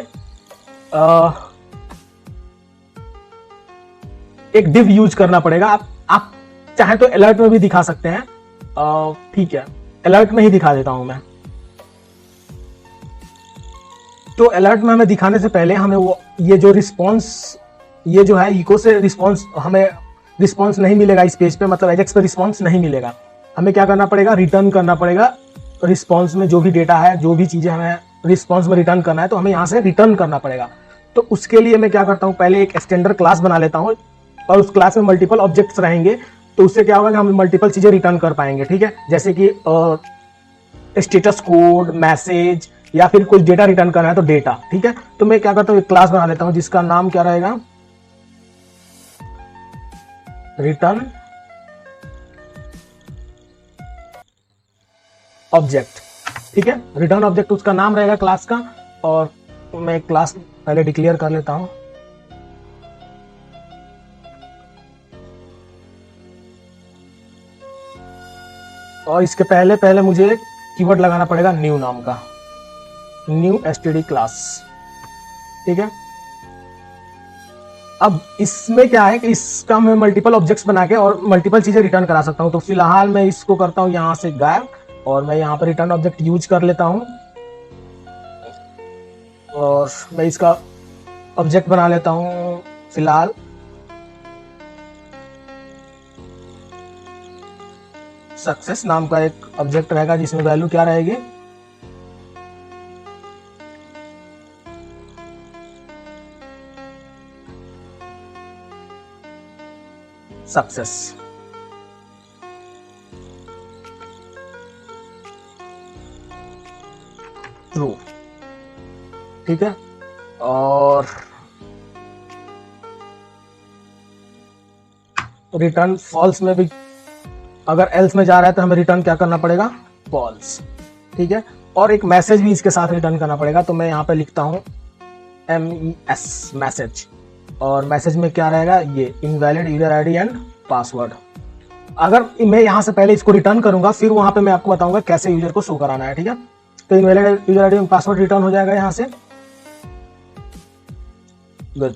एक डिव यूज करना पड़ेगा। आप चाहे तो अलर्ट में भी दिखा सकते हैं, ठीक है। अलर्ट में ही दिखा देता हूं मैं। तो अलर्ट में हमें दिखाने से पहले हमें वो ये जो रिस्पॉन्स, ये जो है इको से रिस्पॉन्स, हमें रिस्पॉन्स नहीं मिलेगा इस पेज पे, मतलब एजेक्स पे रिस्पॉन्स नहीं मिलेगा। हमें क्या करना पड़ेगा, रिटर्न करना पड़ेगा रिस्पॉन्स में जो भी डेटा है, जो भी चीजें हमें रिस्पॉन्स में रिटर्न करना है, तो हमें यहाँ से रिटर्न करना पड़ेगा। तो उसके लिए मैं क्या करता हूँ, पहले एक एक्सटेंडर क्लास बना लेता हूँ, और उस क्लास में मल्टीपल ऑब्जेक्ट्स रहेंगे। तो उससे क्या होगा कि हम मल्टीपल चीजें रिटर्न कर पाएंगे, ठीक है। जैसे कि स्टेटस कोड, मैसेज, या फिर कुछ डेटा रिटर्न करना है तो डेटा, ठीक है। तो मैं क्या करता हूँ, एक क्लास बना लेता हूँ जिसका नाम क्या रहेगा, रिटर्न ऑब्जेक्ट, ठीक है। रिटर्न ऑब्जेक्ट उसका नाम रहेगा क्लास का, और मैं क्लास पहले डिक्लेयर कर लेता हूं। और इसके पहले मुझे कीवर्ड लगाना पड़ेगा न्यू नाम का, न्यू एसटीडी क्लास, ठीक है। अब इसमें क्या है कि इसका मैं मल्टीपल ऑब्जेक्ट्स बना के और मल्टीपल चीजें रिटर्न करा सकता हूं। तो फिलहाल मैं इसको करता हूं यहां से गायब, और मैं यहां पर रिटर्न ऑब्जेक्ट यूज कर लेता हूं, और मैं इसका ऑब्जेक्ट बना लेता हूं फिलहाल सक्सेस नाम का एक ऑब्जेक्ट रहेगा, जिसमें वैल्यू क्या रहेगी, सक्सेस। ट्रू, ठीक है। और रिटर्न फॉल्स में भी, अगर एल्स में जा रहा है तो हमें रिटर्न क्या करना पड़ेगा, फॉल्स, ठीक है। और एक मैसेज भी इसके साथ रिटर्न करना पड़ेगा। तो मैं यहाँ पे लिखता हूँ MES मैसेज, और मैसेज में क्या रहेगा, ये invalid user ID and password. अगर मैं यहाँ से पहले इसको रिटर्न करूंगा, फिर वहां पे मैं आपको बताऊंगा कैसे यूजर को शो कराना है, ठीक है। तो invalid user ID and password return हो जाएगा यहाँ से। गुड,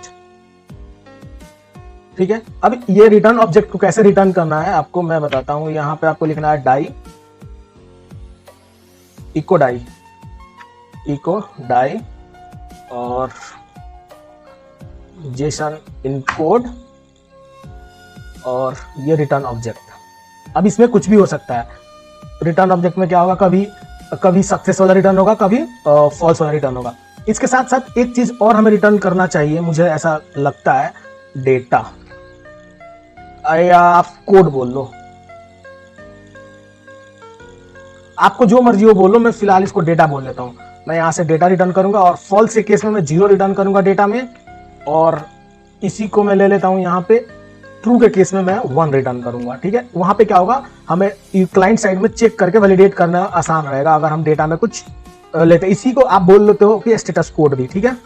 ठीक है। अब ये रिटर्न ऑब्जेक्ट को कैसे रिटर्न करना है आपको मैं बताता हूं। यहाँ पे आपको लिखना है डाई इको डाई और जेसन इनकोड और ये रिटर्न ऑब्जेक्ट। अब इसमें कुछ भी हो सकता है। रिटर्न ऑब्जेक्ट में क्या होगा, कभी सक्सेस वाला रिटर्न होगा, कभी फॉल्स वाला रिटर्न होगा। इसके साथ साथ एक चीज और हमें रिटर्न करना चाहिए, मुझे ऐसा लगता है, डेटा या आप कोड बोल लो, आपको जो मर्जी हो बोलो, मैं फिलहाल इसको डेटा बोल लेता हूं। मैं यहां से डेटा रिटर्न करूंगा और फॉल्स के केस में मैं 0 रिटर्न करूंगा डेटा में, और इसी को मैं ले लेता हूं यहाँ पे, ट्रू के केस में मैं 1 रिटर्न करूंगा। ठीक है, वहां पे क्या होगा, हमें क्लाइंट साइड में चेक करके वैलिडेट करना आसान रहेगा अगर हम डेटा में कुछ लेते। इसी को आप बोल लेते हो कि स्टेटस कोड भी। ठीक है,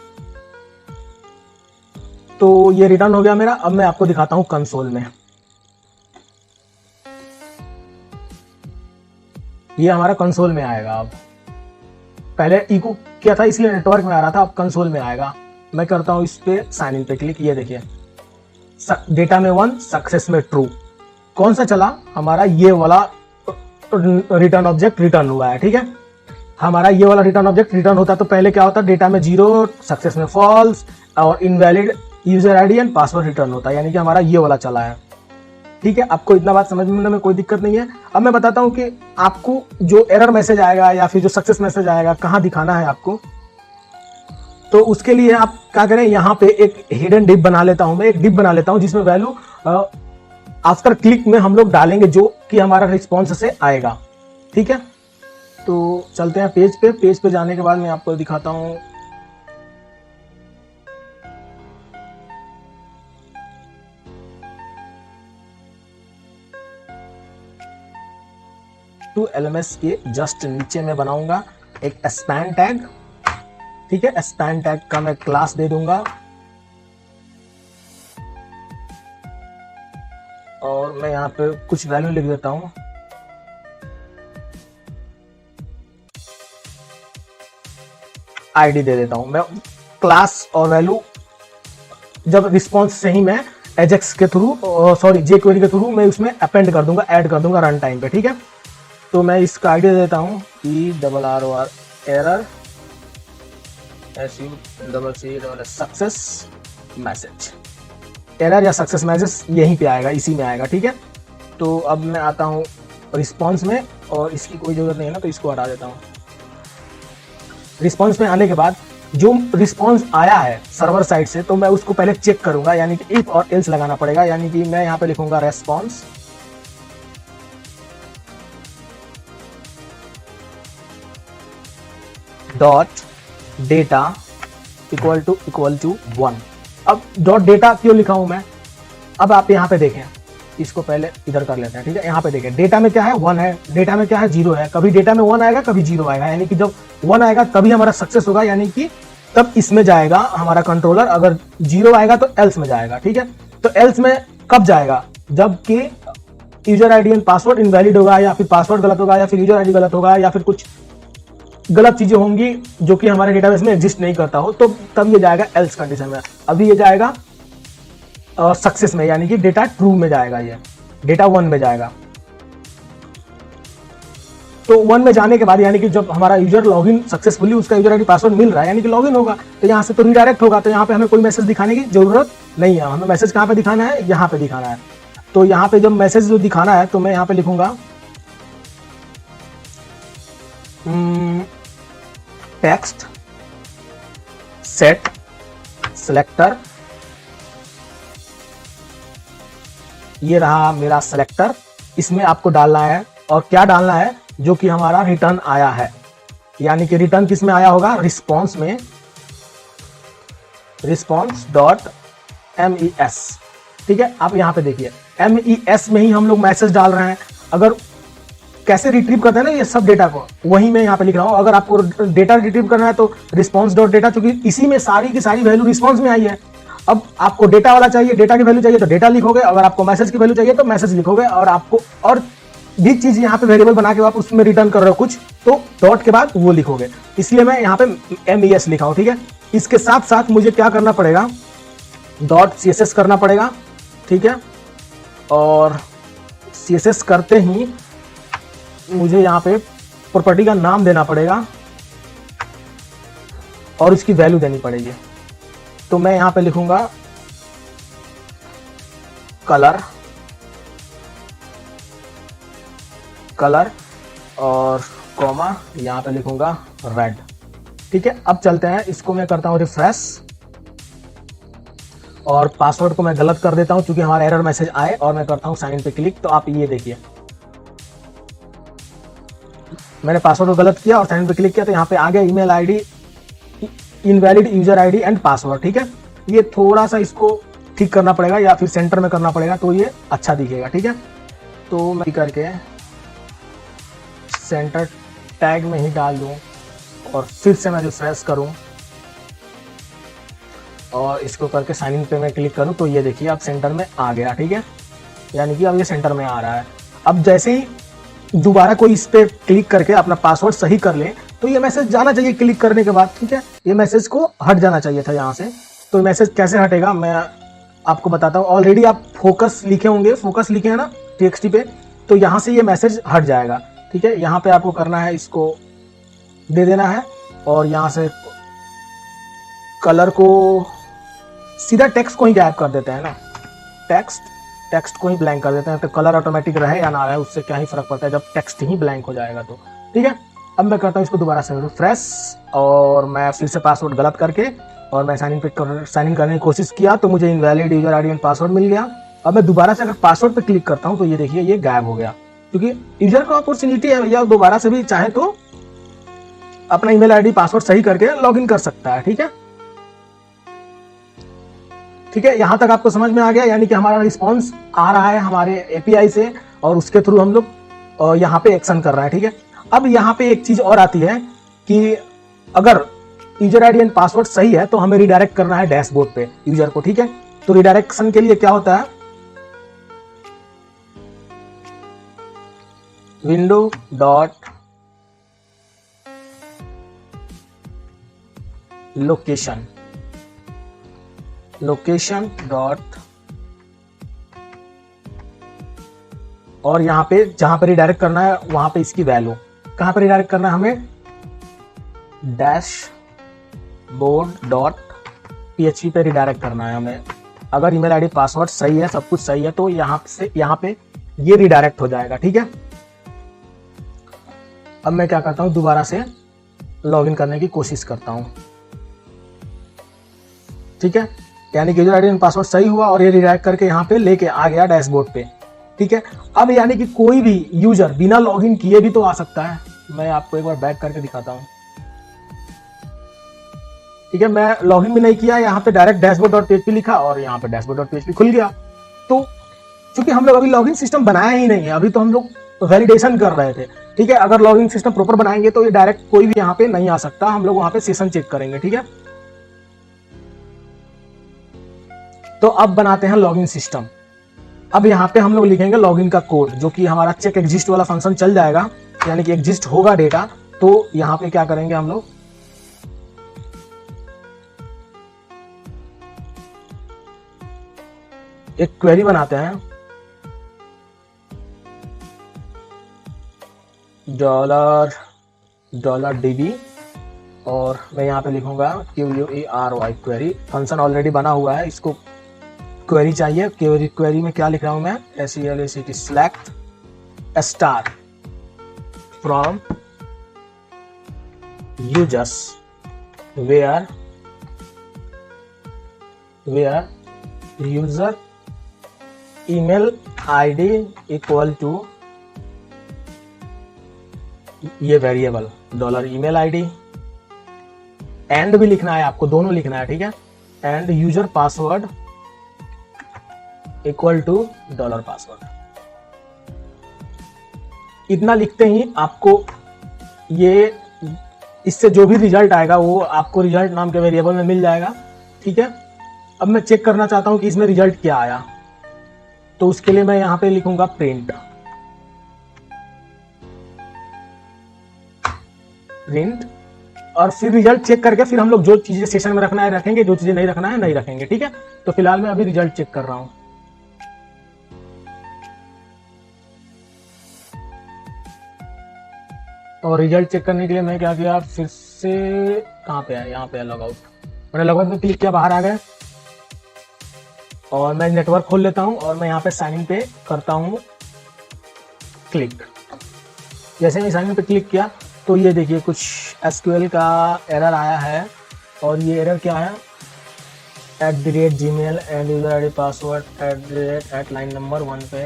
तो ये रिटर्न हो गया मेरा। अब मैं आपको दिखाता हूं कंसोल में। ये हमारा कंसोल में आएगा। अब पहले इको किया था इसलिए नेटवर्क में आ रहा था, अब कंसोल में आएगा। मैं करता हूं इस पे साइन इन पे क्लिक। ये देखिए डेटा में 1, सक्सेस में ट्रू। कौन सा चला, हमारा ये वाला रिटर्न ऑब्जेक्ट रिटर्न हुआ है। ठीक है, हमारा ये वाला रिटर्न ऑब्जेक्ट रिटर्न होता तो पहले क्या होता, डेटा में 0, सक्सेस में फॉल्स और invalid user ID and password return होता है, यानी कि हमारा ये वाला चला है। ठीक है, आपको इतना बात समझने में कोई दिक्कत नहीं है। अब मैं बताता हूं कि आपको जो एरर मैसेज आएगा या फिर जो सक्सेस मैसेज आएगा कहां दिखाना है आपको। तो उसके लिए आप क्या करें, यहाँ पे एक हिडन डिप बना लेता हूं मैं, एक डिप बना लेता हूं जिसमें वैल्यू आफ्टर क्लिक में हम लोग डालेंगे जो कि हमारा रिस्पॉन्स से आएगा। ठीक है, तो चलते हैं पेज पे। पेज पे जाने के बाद मैं आपको दिखाता हूं। टू एलएमएस के जस्ट नीचे में बनाऊंगा एक स्पैन टैग। ठीक है, स्पैन टैग का मैं क्लास दे दूंगा और मैं यहां पे कुछ वैल्यू लिख देता हूं। आईडी दे देता हूं मैं। क्लास और वैल्यू जब रिस्पॉन्स से ही मैं एजेक्स के थ्रू, सॉरी जेक्वेरी के थ्रू मैं उसमें अपेंड कर दूंगा, ऐड कर दूंगा रन टाइम पे। ठीक है, तो मैं इसका आईडी दे देता हूं ERROR error success message. Error या सक्सेस मैसेज यहीं पे आएगा, इसी में आएगा। ठीक है, तो अब मैं आता हूं रिस्पॉन्स में और इसकी कोई जरूरत नहीं है ना, तो इसको हटा देता हूं। रिस्पॉन्स में आने के बाद जो रिस्पॉन्स आया है सर्वर साइड से, तो मैं उसको पहले चेक करूंगा, यानी कि इफ और एल्स लगाना पड़ेगा। यानी कि मैं यहां पे लिखूंगा response dot data equal to 1। अब डॉट डेटा क्यों लिखा हूं मैं, अब आप यहां पे देखें, इसको पहले इधर कर लेते हैं। ठीक है, यहां पे देखें डेटा में क्या है, 1 है, डेटा में क्या है, 0 है। कभी डेटा में 1 आएगा, कभी 0 आएगा, यानी कि जब 1 आएगा तभी हमारा सक्सेस होगा, यानी कि तब इसमें जाएगा हमारा कंट्रोलर। अगर 0 आएगा तो एल्स में जाएगा। ठीक है, तो एल्स में कब जाएगा, जबकि user ID and password invalid होगा, या फिर पासवर्ड गलत होगा, या फिर यूजर आईडी गलत होगा, या फिर कुछ गलत चीजें होंगी जो कि हमारे डेटाबेस में एग्जिस्ट नहीं करता हो, तो तब ये जाएगा एल्स कंडीशन में। अभी ये जाएगा सक्सेस में, यानी कि डेटा ट्रू में जाएगा, ये डेटा 1 में जाएगा। तो 1 में जाने के बाद यानी कि जब हमारा यूजर लॉगिन सक्सेसफुली, उसका यूजर आईडी पासवर्ड मिल रहा है, यानी कि लॉगिन होगा, तो यहाँ से तो रिडायरेक्ट होगा। तो यहाँ पे हमें कोई मैसेज दिखाने की जरूरत नहीं है। हमें मैसेज कहाँ पे दिखाना है, यहाँ पे दिखाना है। तो यहाँ पे जब मैसेज जो दिखाना है, तो मैं यहाँ पे लिखूंगा टेक्स्ट सेट सिलेक्टर। ये रहा मेरा सिलेक्टर, इसमें आपको डालना है, और क्या डालना है, जो कि हमारा रिटर्न आया है। यानी कि रिटर्न किस में आया होगा, रिस्पॉन्स में, रिस्पॉन्स डॉट MES। ठीक है, आप यहां पे देखिए MES में ही हम लोग मैसेज डाल रहे हैं। अगर कैसे रिट्रीव करते हैं ना ये सब डेटा को, वही मैं यहाँ पे लिख रहा हूँ। अगर आपको डेटा रिट्रीव करना है तो रिस्पॉन्स डॉट डेटा, क्योंकि इसी में सारी की सारी वैल्यू रिस्पॉन्स में आई है। अब आपको डेटा वाला चाहिए, डेटा की वैल्यू चाहिए तो डेटा लिखोगे, अगर आपको मैसेज की वैल्यू चाहिए तो मैसेज लिखोगे, और आपको और भी चीज यहाँ पे वेरिएबल बना के आप उसमें रिटर्न कर रहे हो कुछ, तो डॉट के बाद वो लिखोगे, इसलिए मैं यहाँ पे MES लिखा हूँ। ठीक है, इसके साथ साथ मुझे क्या करना पड़ेगा, .css करना पड़ेगा। ठीक है, और CSS करते ही मुझे यहाँ पे प्रॉपर्टी का नाम देना पड़ेगा और उसकी वैल्यू देनी पड़ेगी। तो मैं यहाँ पे लिखूंगा कलर और कॉमा यहाँ पे लिखूंगा रेड। ठीक है, अब चलते हैं, इसको मैं करता हूँ रिफ्रेश और पासवर्ड को मैं गलत कर देता हूँ क्योंकि हमारा एरर मैसेज आए, और मैं करता हूँ साइन इन पे क्लिक। तो आप ये देखिए मैंने पासवर्ड को गलत किया और साइन इन पे क्लिक किया तो यहाँ पे आ गया email ID invalid user ID and password. ठीक है, ये थोड़ा सा इसको ठीक करना पड़ेगा या फिर सेंटर में करना पड़ेगा तो ये अच्छा दिखेगा। ठीक है, तो मैं करके सेंटर टैग में ही डाल दूं और फिर से मैं रिफ्रेश करूं और इसको करके साइन इन पे मैं क्लिक करूं तो ये देखिए अब सेंटर में आ गया। ठीक है, यानी कि अब ये सेंटर में आ रहा है। अब जैसे ही दोबारा कोई इस पे क्लिक करके अपना पासवर्ड सही कर ले तो ये मैसेज जाना चाहिए क्लिक करने के बाद। ठीक है, ये मैसेज को हट जाना चाहिए था यहाँ से। तो मैसेज कैसे हटेगा मैं आपको बताता हूँ। ऑलरेडी आप फोकस लिखे होंगे, फोकस लिखे हैं ना TXT पे, तो यहाँ से ये मैसेज हट जाएगा। ठीक है, यहाँ पे आपको करना है, इसको दे देना है और यहाँ से कलर को सीधा टेक्स्ट को ही गायब कर देते हैं ना, टेक्स्ट को ही ब्लैंक कर देते हैं। तो कलर ऑटोमेटिक रहे या ना रहे उससे क्या ही फर्क पड़ता है जब टेक्स्ट ही ब्लैंक हो जाएगा तो। ठीक है, अब मैं करता हूँ इसको दोबारा से रिफ्रेश और मैं फिर से पासवर्ड गलत करके और मैं साइन इन करने की कोशिश किया तो मुझे invalid user ID and password मिल गया। अब मैं दोबारा से अगर पासवर्ड पे क्लिक करता हूँ तो ये देखिए ये गायब हो गया, क्योंकि यूजर को अपॉर्चुनिटी है या दोबारा से भी चाहे तो अपना ईमेल आईडी पासवर्ड सही करके लॉगिन कर सकता है। ठीक है, ठीक है, यहां तक आपको समझ में आ गया, यानी कि हमारा रिस्पॉन्स आ रहा है हमारे API से और उसके थ्रू हम लोग यहाँ पे एक्शन कर रहे हैं। ठीक है, अब यहाँ पे एक चीज और आती है कि अगर यूजर आईडी एंड पासवर्ड सही है तो हमें रिडायरेक्ट करना है डैशबोर्ड पे यूजर को। ठीक है, तो रिडायरेक्शन के लिए क्या होता है, विंडो डॉट लोकेशन डॉट, और यहाँ पे जहां पे रिडायरेक्ट करना है वहां पे इसकी वैल्यू कहां पे रिडायरेक्ट करना है हमें, dashboard.php पे रिडायरेक्ट करना है हमें। अगर ईमेल आईडी पासवर्ड सही है, सब कुछ सही है तो यहाँ पे ये रिडायरेक्ट हो जाएगा। ठीक है, अब मैं क्या करता हूं दोबारा से लॉगिन करने की कोशिश करता हूं। ठीक है, यानी कि यूजर आईडी एंड पासवर्ड सही हुआ और ये रिडायरेक्ट करके यहाँ पे लेके आ गया डैशबोर्ड पे। ठीक है, अब यानी कि कोई भी यूजर बिना लॉगिन किए भी तो आ सकता है। मैं आपको एक बार बैक करके दिखाता हूँ। ठीक है, मैं लॉगिन भी नहीं किया, यहाँ पे डायरेक्ट dashboard.php लिखा और यहाँ पे dashboard.php खुल गया। तो क्योंकि हम लोग अभी लॉगिन सिस्टम बनाया ही नहीं है, अभी तो हम लोग वैलिडेशन कर रहे थे। ठीक है, अगर लॉगिन सिस्टम प्रॉपर बनाएंगे तो ये डायरेक्ट कोई भी यहाँ पे नहीं आ सकता, हम लोग वहां पे सेशन चेक करेंगे। ठीक है, तो अब बनाते हैं लॉगिन सिस्टम। अब यहाँ पे हम लोग लिखेंगे लॉगिन का कोड, जो कि हमारा चेक एग्जिस्ट वाला फंक्शन चल जाएगा, यानी कि एग्जिस्ट होगा डेटा। तो यहाँ पे क्या करेंगे हम लोग, एक क्वेरी बनाते हैं, $DB, और मैं यहाँ पे लिखूंगा QUERY क्वेरी। फंक्शन ऑलरेडी बना हुआ है, इसको क्वेरी चाहिए। क्वेरी में क्या लिख रहा हूं मैं, SELECT select star from users where user email ID equal to ये वेरिएबल $email ID, एंड भी लिखना है आपको, दोनों लिखना है। ठीक है, and user password equal to $password. इतना लिखते ही आपको ये, इससे जो भी रिजल्ट आएगा वो आपको रिजल्ट नाम के वेरिएबल में मिल जाएगा। ठीक है, अब मैं चेक करना चाहता हूं कि इसमें रिजल्ट क्या आया, तो उसके लिए मैं यहां पे लिखूंगा प्रिंट। प्रिंट, और फिर रिजल्ट चेक करके फिर हम लोग जो चीजें सेशन में रखना है रखेंगे, जो चीजें नहीं रखना है नहीं रखेंगे। ठीक है, तो फिलहाल मैं अभी रिजल्ट चेक कर रहा हूँ। और रिजल्ट चेक करने के लिए मैं क्या किया, फिर से कहाँ पे है, यहाँ पे है लॉगआउट। मैंने लॉगआउट में क्लिक किया, बाहर आ गए, और मैं नेटवर्क खोल लेता हूँ और मैं यहाँ पे साइन इन पे करता हूँ क्लिक। जैसे मैं साइन इन पे क्लिक किया तो ये देखिए कुछ एसक्यूएल का एरर आया है, और ये एरर क्या है, @gmail and user ID password @ line number 1 पे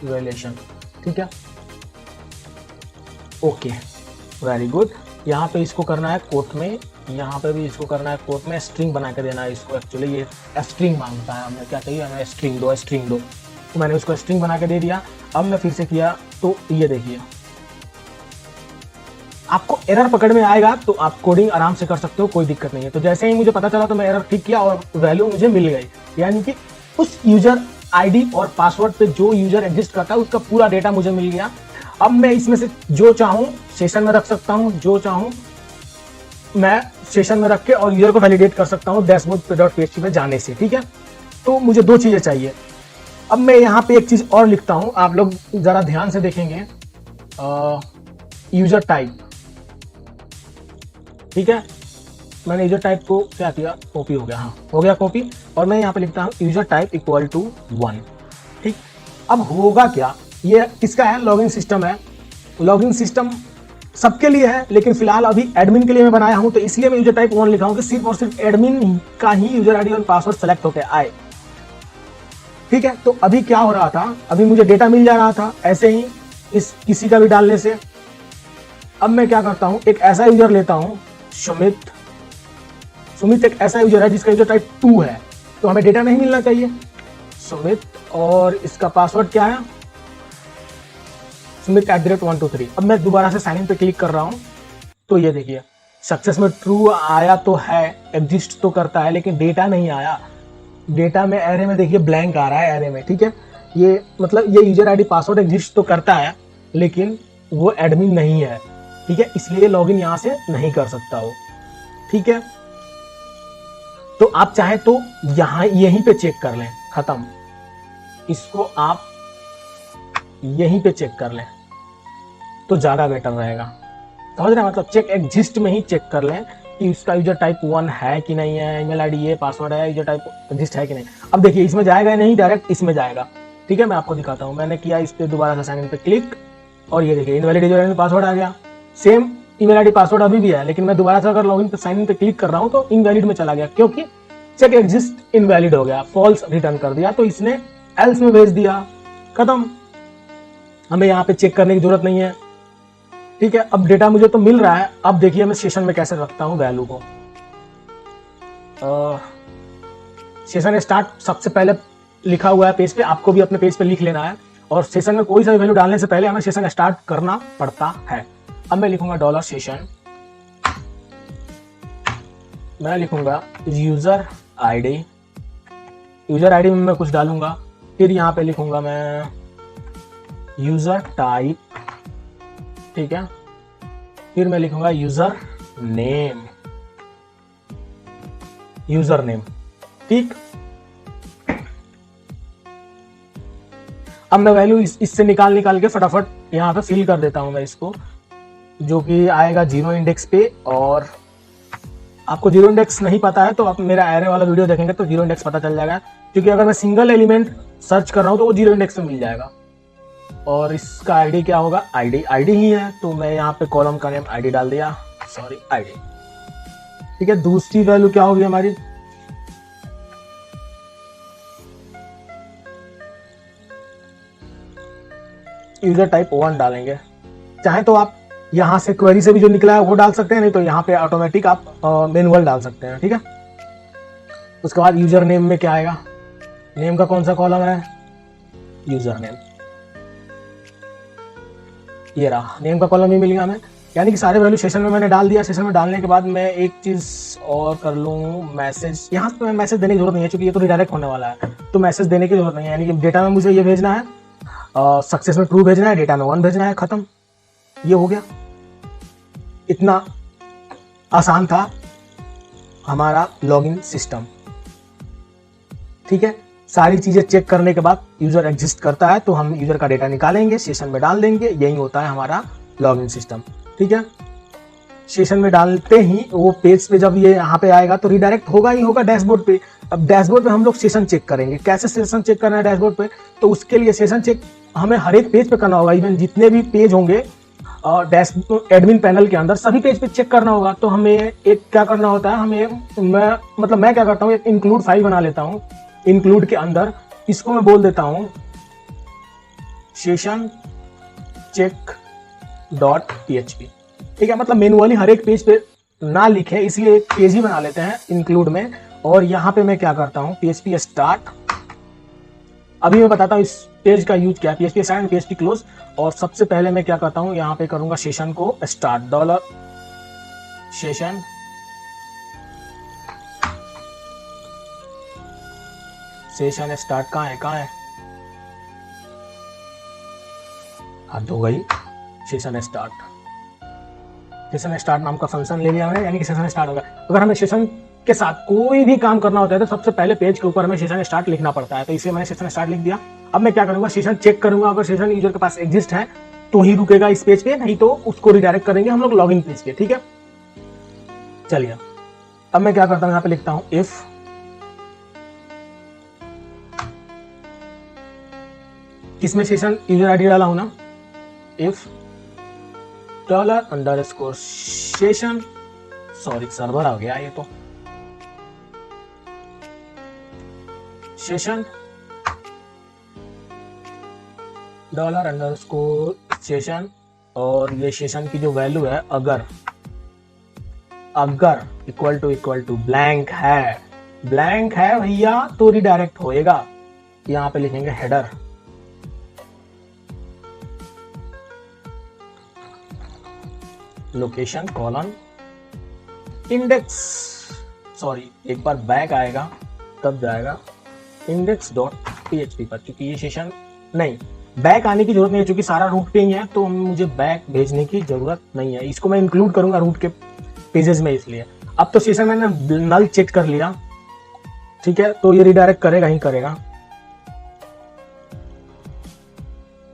वैल्यूएशन। ठीक है, ओके, वेरी गुड। यहाँ पे इसको करना है कोट में, यहाँ पे भी इसको करना है कोट में, स्ट्रिंग बना के देना है इसको। एक्चुअली ये स्ट्रिंग मांगता है, हमें क्या चाहिए, हमें स्ट्रिंग दो, स्ट्रिंग दो। तो मैंने उसको स्ट्रिंग बना के दे दिया। अब मैं फिर से किया तो ये देखिए आपको एरर पकड़ में आएगा, तो आप कोडिंग आराम से कर सकते हो, कोई दिक्कत नहीं है। तो जैसे ही मुझे पता चला तो मैं एरर ठीक किया और वैल्यू मुझे मिल गई, यानी कि उस यूजर आईडी और पासवर्ड पे जो यूजर एग्जिस्ट करता है उसका पूरा डेटा मुझे मिल गया। अब मैं इसमें से जो चाहूँ सेशन में रख सकता हूँ, जो चाहूँ मैं सेशन में रख के और यूजर को वैलिडेट कर सकता हूँ dashboard.php में जाने से। ठीक है, तो मुझे दो चीजें चाहिए। अब मैं यहाँ पे एक चीज और लिखता हूँ, आप लोग जरा ध्यान से देखेंगे, यूजर टाइप। ठीक है, मैंने यूजर टाइप को क्या किया, कॉपी हो गया, हाँ हो गया कॉपी, और मैं यहाँ पे लिखता हूँ यूजर टाइप इक्वल टू 1। ठीक, अब होगा क्या, ये किसका है, लॉगिन सिस्टम है। लॉगिन सिस्टम सबके लिए है, लेकिन फिलहाल अभी एडमिन के लिए मैं बनाया हूं, तो इसलिए मैं यूजर टाइप 1 लिखा हूं कि सिर्फ और सिर्फ एडमिन का ही यूजर आईडी और पासवर्ड सेलेक्ट होकर आए। ठीक है, तो अभी क्या हो रहा था, अभी मुझे डेटा मिल जा रहा था ऐसे ही इस किसी का भी डालने से। अब मैं क्या करता हूं, एक ऐसा यूजर लेता हूं, सुमित एक ऐसा यूजर है जिसका यूजर टाइप 2 है, तो हमें डेटा नहीं मिलना चाहिए, सुमित, और इसका पासवर्ड क्या है, सुमित @123। अब मैं दोबारा से साइन इन पे क्लिक कर रहा हूं, तो ये देखिए सक्सेस में ट्रू आया तो है, एग्जिस्ट तो करता है, लेकिन डेटा नहीं आया। डेटा में एरे में देखिए ब्लैंक आ रहा है एरे में। ठीक है, ये मतलब ये यूजर आईडी पासवर्ड एग्जिस्ट तो करता है, लेकिन वो एडमिन नहीं है। ठीक है, इसलिए लॉगिन यहां से नहीं कर सकता हो। ठीक है, तो आप चाहे तो यहां यहीं पे चेक कर लें, खत्म, इसको आप यहीं पे चेक कर लें तो ज्यादा बेटर रहेगा। समझ रहे हैं, मतलब चेक एग्जिस्ट में ही चेक कर लें कि उसका यूजर टाइप 1 है कि नहीं है, ईमेल आईडी ये पासवर्ड है, यूजर टाइप एग्जिस्ट है कि नहीं। अब देखिए इसमें जाएगा नहीं, डायरेक्ट इसमें जाएगा। ठीक है, मैं आपको दिखाता हूं, मैंने किया इस पे दोबारा से साइन इन पे क्लिक, और ये देखिए इनवैलिड यूजर आईडी पासवर्ड आ गया। सेम ईमेल आईडी पासवर्ड अभी भी है, लेकिन मैं दोबारा से अगर लॉगिन पे साइन इन पे क्लिक कर रहा हूं तो इनवैलिड में चला गया, क्योंकि चेक एग्जिस्ट इनवैलिड हो गया, फॉल्स रिटर्न कर दिया, तो इसने एल्स में भेज दिया, खत्म। हमें यहाँ पे चेक करने की जरूरत नहीं है। ठीक है, अब डेटा मुझे तो मिल रहा है। अब देखिए मैं सेशन में कैसे रखता हूं वैल्यू को। सेशन स्टार्ट सबसे पहले लिखा हुआ है पेज पे, आपको भी अपने पेज पे लिख लेना है, और सेशन में कोई सा वैल्यू डालने से पहले हमें सेशन स्टार्ट करना पड़ता है। अब मैं लिखूंगा $सेशन, मैं लिखूंगा यूजर आईडी, यूजर आईडी में मैं कुछ डालूंगा, फिर यहाँ पे लिखूंगा मैं यूजर टाइप। ठीक है, फिर मैं लिखूंगा यूजर नेम, यूजर नेम। ठीक, अब मैं वैल्यू इससे निकाल के फटाफट यहाँ पे फिल कर देता हूं मैं इसको, जो कि आएगा 0 इंडेक्स पे। और आपको 0 इंडेक्स नहीं पता है तो आप मेरा एरे वाला वीडियो देखेंगे तो 0 इंडेक्स पता चल जाएगा, क्योंकि अगर मैं सिंगल एलिमेंट सर्च कर रहा हूं तो वो 0 इंडेक्स में मिल जाएगा। और इसका आईडी क्या होगा, आईडी ही है, तो मैं यहाँ पे कॉलम का नेम आईडी डाल दिया, सॉरी आईडी। ठीक है, दूसरी वैल्यू क्या होगी हमारी, यूजर टाइप 1 डालेंगे। चाहे तो आप यहाँ से क्वेरी से भी जो निकला है वो डाल सकते हैं, नहीं तो यहाँ पे ऑटोमेटिक आप मैनुअल डाल सकते हैं। ठीक है, उसके बाद यूजर नेम में क्या आएगा, नेम का कौन सा कॉलम है, यूजर नेम, ये रहा, नेम का कॉलम भी मिल गया हमें। यानी कि सारे वैल्यू सेशन में मैंने डाल दिया। सेशन में डालने के बाद मैं एक चीज और कर लूँ, मैसेज। यहाँ पे मैसेज देने की जरूरत नहीं है, क्योंकि ये तो रिडायरेक्ट होने वाला है, तो मैसेज देने की जरूरत नहीं है। यानी कि डेटा में मुझे ये भेजना है, सक्सेस में ट्रू भेजना है, डेटा में 1 भेजना है, खत्म, ये हो गया। इतना आसान था हमारा लॉगिन सिस्टम। ठीक है, सारी चीजें चेक करने के बाद यूजर एग्जिस्ट करता है तो हम यूजर का डेटा निकालेंगे, सेशन में डाल देंगे, यही होता है हमारा लॉगिन सिस्टम। ठीक है, सेशन में डालते ही वो पेज पे जब ये यहाँ पे आएगा तो रिडायरेक्ट होगा ही होगा डैशबोर्ड पे। अब डैशबोर्ड पे हम लोग सेशन चेक करेंगे। कैसे सेशन चेक करना है डैशबोर्ड पे? तो उसके लिए सेशन चेक हमें हर एक पेज पे करना होगा, इवन जितने भी पेज होंगे और डैशबोर्ड एडमिन पैनल के अंदर सभी पेज पे चेक करना होगा। तो हमें एक क्या करना होता है, मैं क्या करता हूँ, एक इंक्लूड फाइल बना लेता हूँ। इंक्लूड के अंदर इसको मैं बोल देता हूँ सेशन चेक डॉट php। ठीक है, मतलब मैन्युअली हर एक पेज पे ना लिखे, इसलिए एक पेज ही बना लेते हैं इंक्लूड में। और यहाँ पे मैं क्या करता हूँ, php स्टार्ट। अभी मैं बताता हूँ इस पेज का यूज क्या है, php स्टार्ट, php क्लोज। और सबसे पहले मैं क्या करता हूँ, यहाँ पे करूंगा सेशन को स्टार्ट, डॉलर सेशन स्टार्ट। कहाँ है हद हो गई। सेशन स्टार्ट नाम का फंक्शन ले लिया मैंने, यानी कि सेशन स्टार्ट होगा। अगर हमें सेशन के साथ कोई भी काम करना होता है तो सबसे पहले पेज के ऊपर हमें सेशन स्टार्ट लिखना पड़ता है, तो इसलिए मैंने सेशन स्टार्ट लिख दिया। अब मैं क्या करूंगा, सेशन चेक करूंगा। अगर सेशन यूजर के पास एग्जिस्ट है तो ही रुकेगा इस पेज पे, नहीं तो उसको रिडायरेक्ट करेंगे हम लोग लॉगिन पेज पे। ठीक है, चलिए अब मैं क्या करता हूं, यहाँ पे लिखता हूं इफ किसमें सेशन यूजर आईडी डाला हूं ना, इफ $_ सेशन, सॉरी सर्वर आ गया ये तो, सेशन $_ सेशन। और ये सेशन की जो वैल्यू है अगर इक्वल टू ब्लैंक है भैया तो रिडायरेक्ट होएगा। यहाँ पे लिखेंगे header location colon index, sorry एक बार बैक आएगा तब जाएगा index.php पर, क्योंकि ये सेशन नहीं, बैक आने की जरूरत नहीं है क्योंकि सारा रूट पे ही है, तो मुझे बैक भेजने की जरूरत नहीं है। इसको मैं इंक्लूड करूंगा रूट के पेजेस में, इसलिए। अब तो सेशन मैंने नल चेक कर लिया, ठीक है, तो ये रिडायरेक्ट करेगा ही करेगा।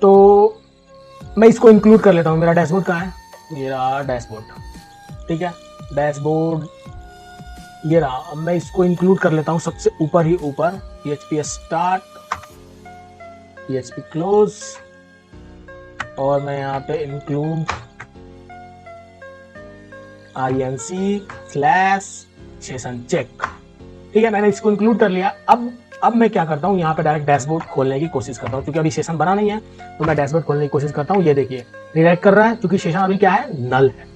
तो मैं इसको इंक्लूड कर लेता हूं। मेरा डैशबोर्ड कहाँ है, ये रहा डैशबोर्ड। ठीक है, डैशबोर्ड ये रहा। अब मैं इसको इंक्लूड कर लेता हूं सबसे ऊपर ही ऊपर, php स्टार्ट, php क्लोज, और मैं यहाँ पे इंक्लूड inc/सेशन चेक। ठीक है, मैंने इसको इंक्लूड कर लिया। अब मैं क्या करता हूँ, यहाँ पे डायरेक्ट डैशबोर्ड खोलने की कोशिश करता हूँ, क्योंकि अभी सेशन बना नहीं है तो मैं डैशबोर्ड खोलने की कोशिश करता हूँ। ये देखिए रिडायरेक्ट कर रहा है, क्योंकि सेशन अभी क्या है, नल है।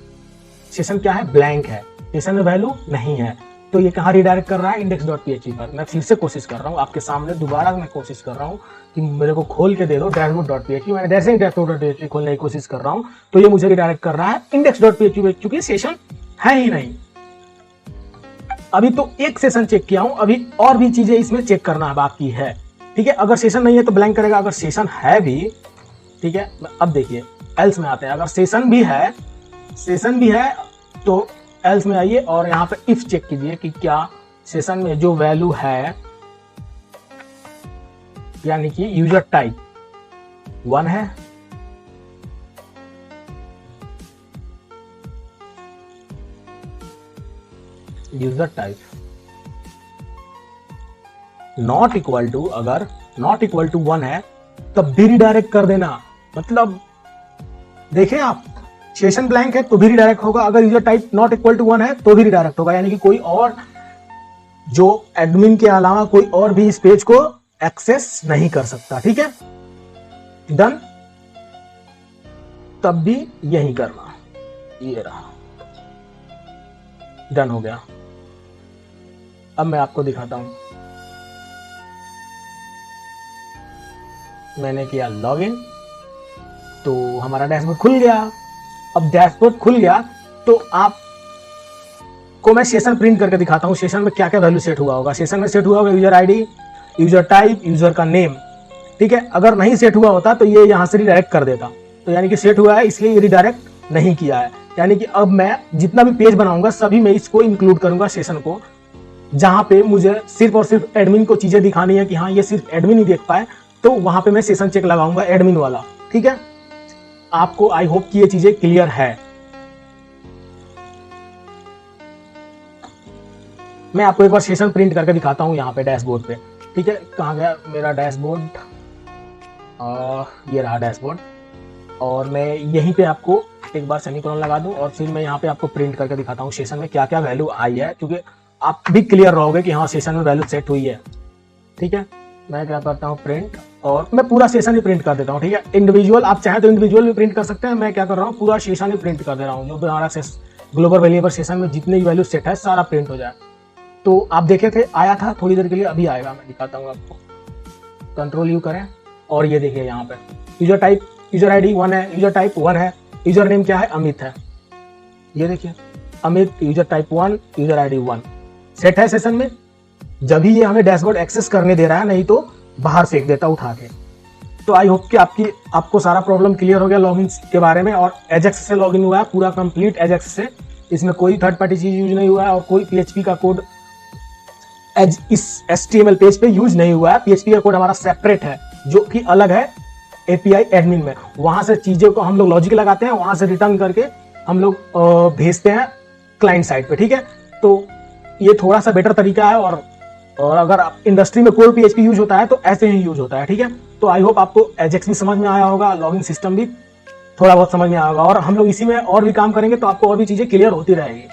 सेशन क्या है, ब्लैंक है, सेशन में वैल्यू नहीं है। तो ये कहाँ रिडायरेक्ट कर रहा है, index.php पर। मैं फिर से कोशिश कर रहा हूँ आपके सामने, दोबारा मैं कोशिश कर रहा हूँ कि मेरे को खोल के दे दो dashboard.php। मैंने जैसे ही dashboard.php खोलने की कोशिश कर रहा हूँ तो ये मुझे रिडायरेक्ट कर रहा है index.php पे, क्योंकि सेशन है ही नहीं। अभी तो एक सेशन चेक किया हूं, अभी और भी चीजें इसमें चेक करना बाकी है। ठीक है, अगर सेशन नहीं है तो ब्लैंक करेगा, अगर सेशन है भी, ठीक है। अब देखिए एल्स में आते हैं। अगर सेशन भी है तो एल्स में आइए और यहाँ पे इफ चेक कीजिए कि क्या सेशन में जो वैल्यू है, यानी कि यूजर टाइप 1 है, user type not equal to, अगर नॉट इक्वल टू 1 है तब भी रिडायरेक्ट कर देना। मतलब देखें आप, सेशन ब्लैंक है तो भी रिडायरेक्ट होगा, अगर user type not equal to 1 है तो भी रिडायरेक्ट होगा, यानी कि कोई और जो एडमिन के अलावा कोई और भी इस पेज को एक्सेस नहीं कर सकता। ठीक है, डन। तब भी यही करना, ये रहा, डन हो गया। अब मैं आपको दिखाता हूं, मैंने किया लॉगिन तो हमारा डैशबोर्ड खुल गया। अब डैशबोर्ड खुल गया तो आपको मैं सेशन प्रिंट करके दिखाता हूं, सेशन में क्या क्या वैल्यू सेट हुआ होगा। सेशन में सेट हुआ होगा user ID, user type, user का नेम। ठीक है, अगर नहीं सेट हुआ होता तो ये यहां से रिडायरेक्ट कर देता, तो यानी कि सेट हुआ है इसलिए ये रिडायरेक्ट नहीं किया है। यानी कि अब मैं जितना भी पेज बनाऊंगा सभी में इसको इंक्लूड करूंगा सेशन को, जहां पे मुझे सिर्फ और सिर्फ एडमिन को चीजें दिखानी है कि हाँ ये सिर्फ एडमिन ही देख पाए, तो वहां पे मैं सेशन चेक लगाऊंगा एडमिन वाला। ठीक है, आपको आई होप कि ये चीजें क्लियर है। मैं आपको एक बार सेशन प्रिंट करके दिखाता हूं यहाँ पे डैशबोर्ड पे। ठीक है, कहाँ गया मेरा डैशबोर्ड, ये रहा डैशबोर्ड, और मैं यहीं पे आपको एक बार सेमीकोलन लगा दूं और फिर मैं यहाँ पे आपको प्रिंट करके दिखाता हूँ सेशन में क्या क्या वैल्यू आई है, क्योंकि आप भी क्लियर रहोगे कि हाँ सेशन में वैल्यू सेट हुई है। ठीक है, मैं क्या करता हूँ प्रिंट, और मैं पूरा सेशन ही प्रिंट कर देता हूँ। ठीक है, इंडिविजुअल आप चाहें तो इंडिविजुअल भी प्रिंट कर सकते हैं, मैं क्या कर रहा हूँ पूरा सेशन ही प्रिंट कर दे रहा हूँ, जो हमारा ग्लोबल वेरिएबल सेशन में जितने भी वैल्यू सेट है सारा प्रिंट हो जाए। तो आप देखे थे आया था थोड़ी देर के लिए, अभी आएगा, मैं दिखाता हूँ आपको। कंट्रोल यू करें और ये देखिए यहाँ पे यूजर टाइप, यूजर आईडी 1 है, यूजर टाइप 1 है, यूजर नेम क्या है अमित है, ये देखिए Amit, user type 1, user ID 1 set है सेशन में। जब ही ये हमें डैशबोर्ड एक्सेस करने दे रहा है, नहीं तो बाहर फेंक देता उठा के। तो आई होप कि आपको सारा प्रॉब्लम क्लियर हो गया लॉगिन के बारे में। और एजेक्स से लॉगिन हुआ है पूरा कंप्लीट एजेक्स से, इसमें कोई थर्ड पार्टी चीज यूज नहीं हुआ है और कोई पीएचपी का कोड इस HTML पेज पे यूज नहीं हुआ है। पीएचपी का कोड हमारा सेपरेट है जो कि अलग है एपीआई एडमिन में, वहां से चीजों को हम लोग लॉजिक लगाते हैं, वहां से रिटर्न करके हम लोग भेजते हैं क्लाइंट साइड पे। ठीक है, तो ये थोड़ा सा बेटर तरीका है, और अगर इंडस्ट्री में कोई पीएचपी यूज होता है तो ऐसे ही यूज होता है। ठीक है, तो आई होप आपको एजेक्स भी समझ में आया होगा, लॉगिन सिस्टम भी थोड़ा बहुत समझ में आया होगा, और हम लोग इसी में और भी काम करेंगे तो आपको और भी चीजें क्लियर होती रहेगी।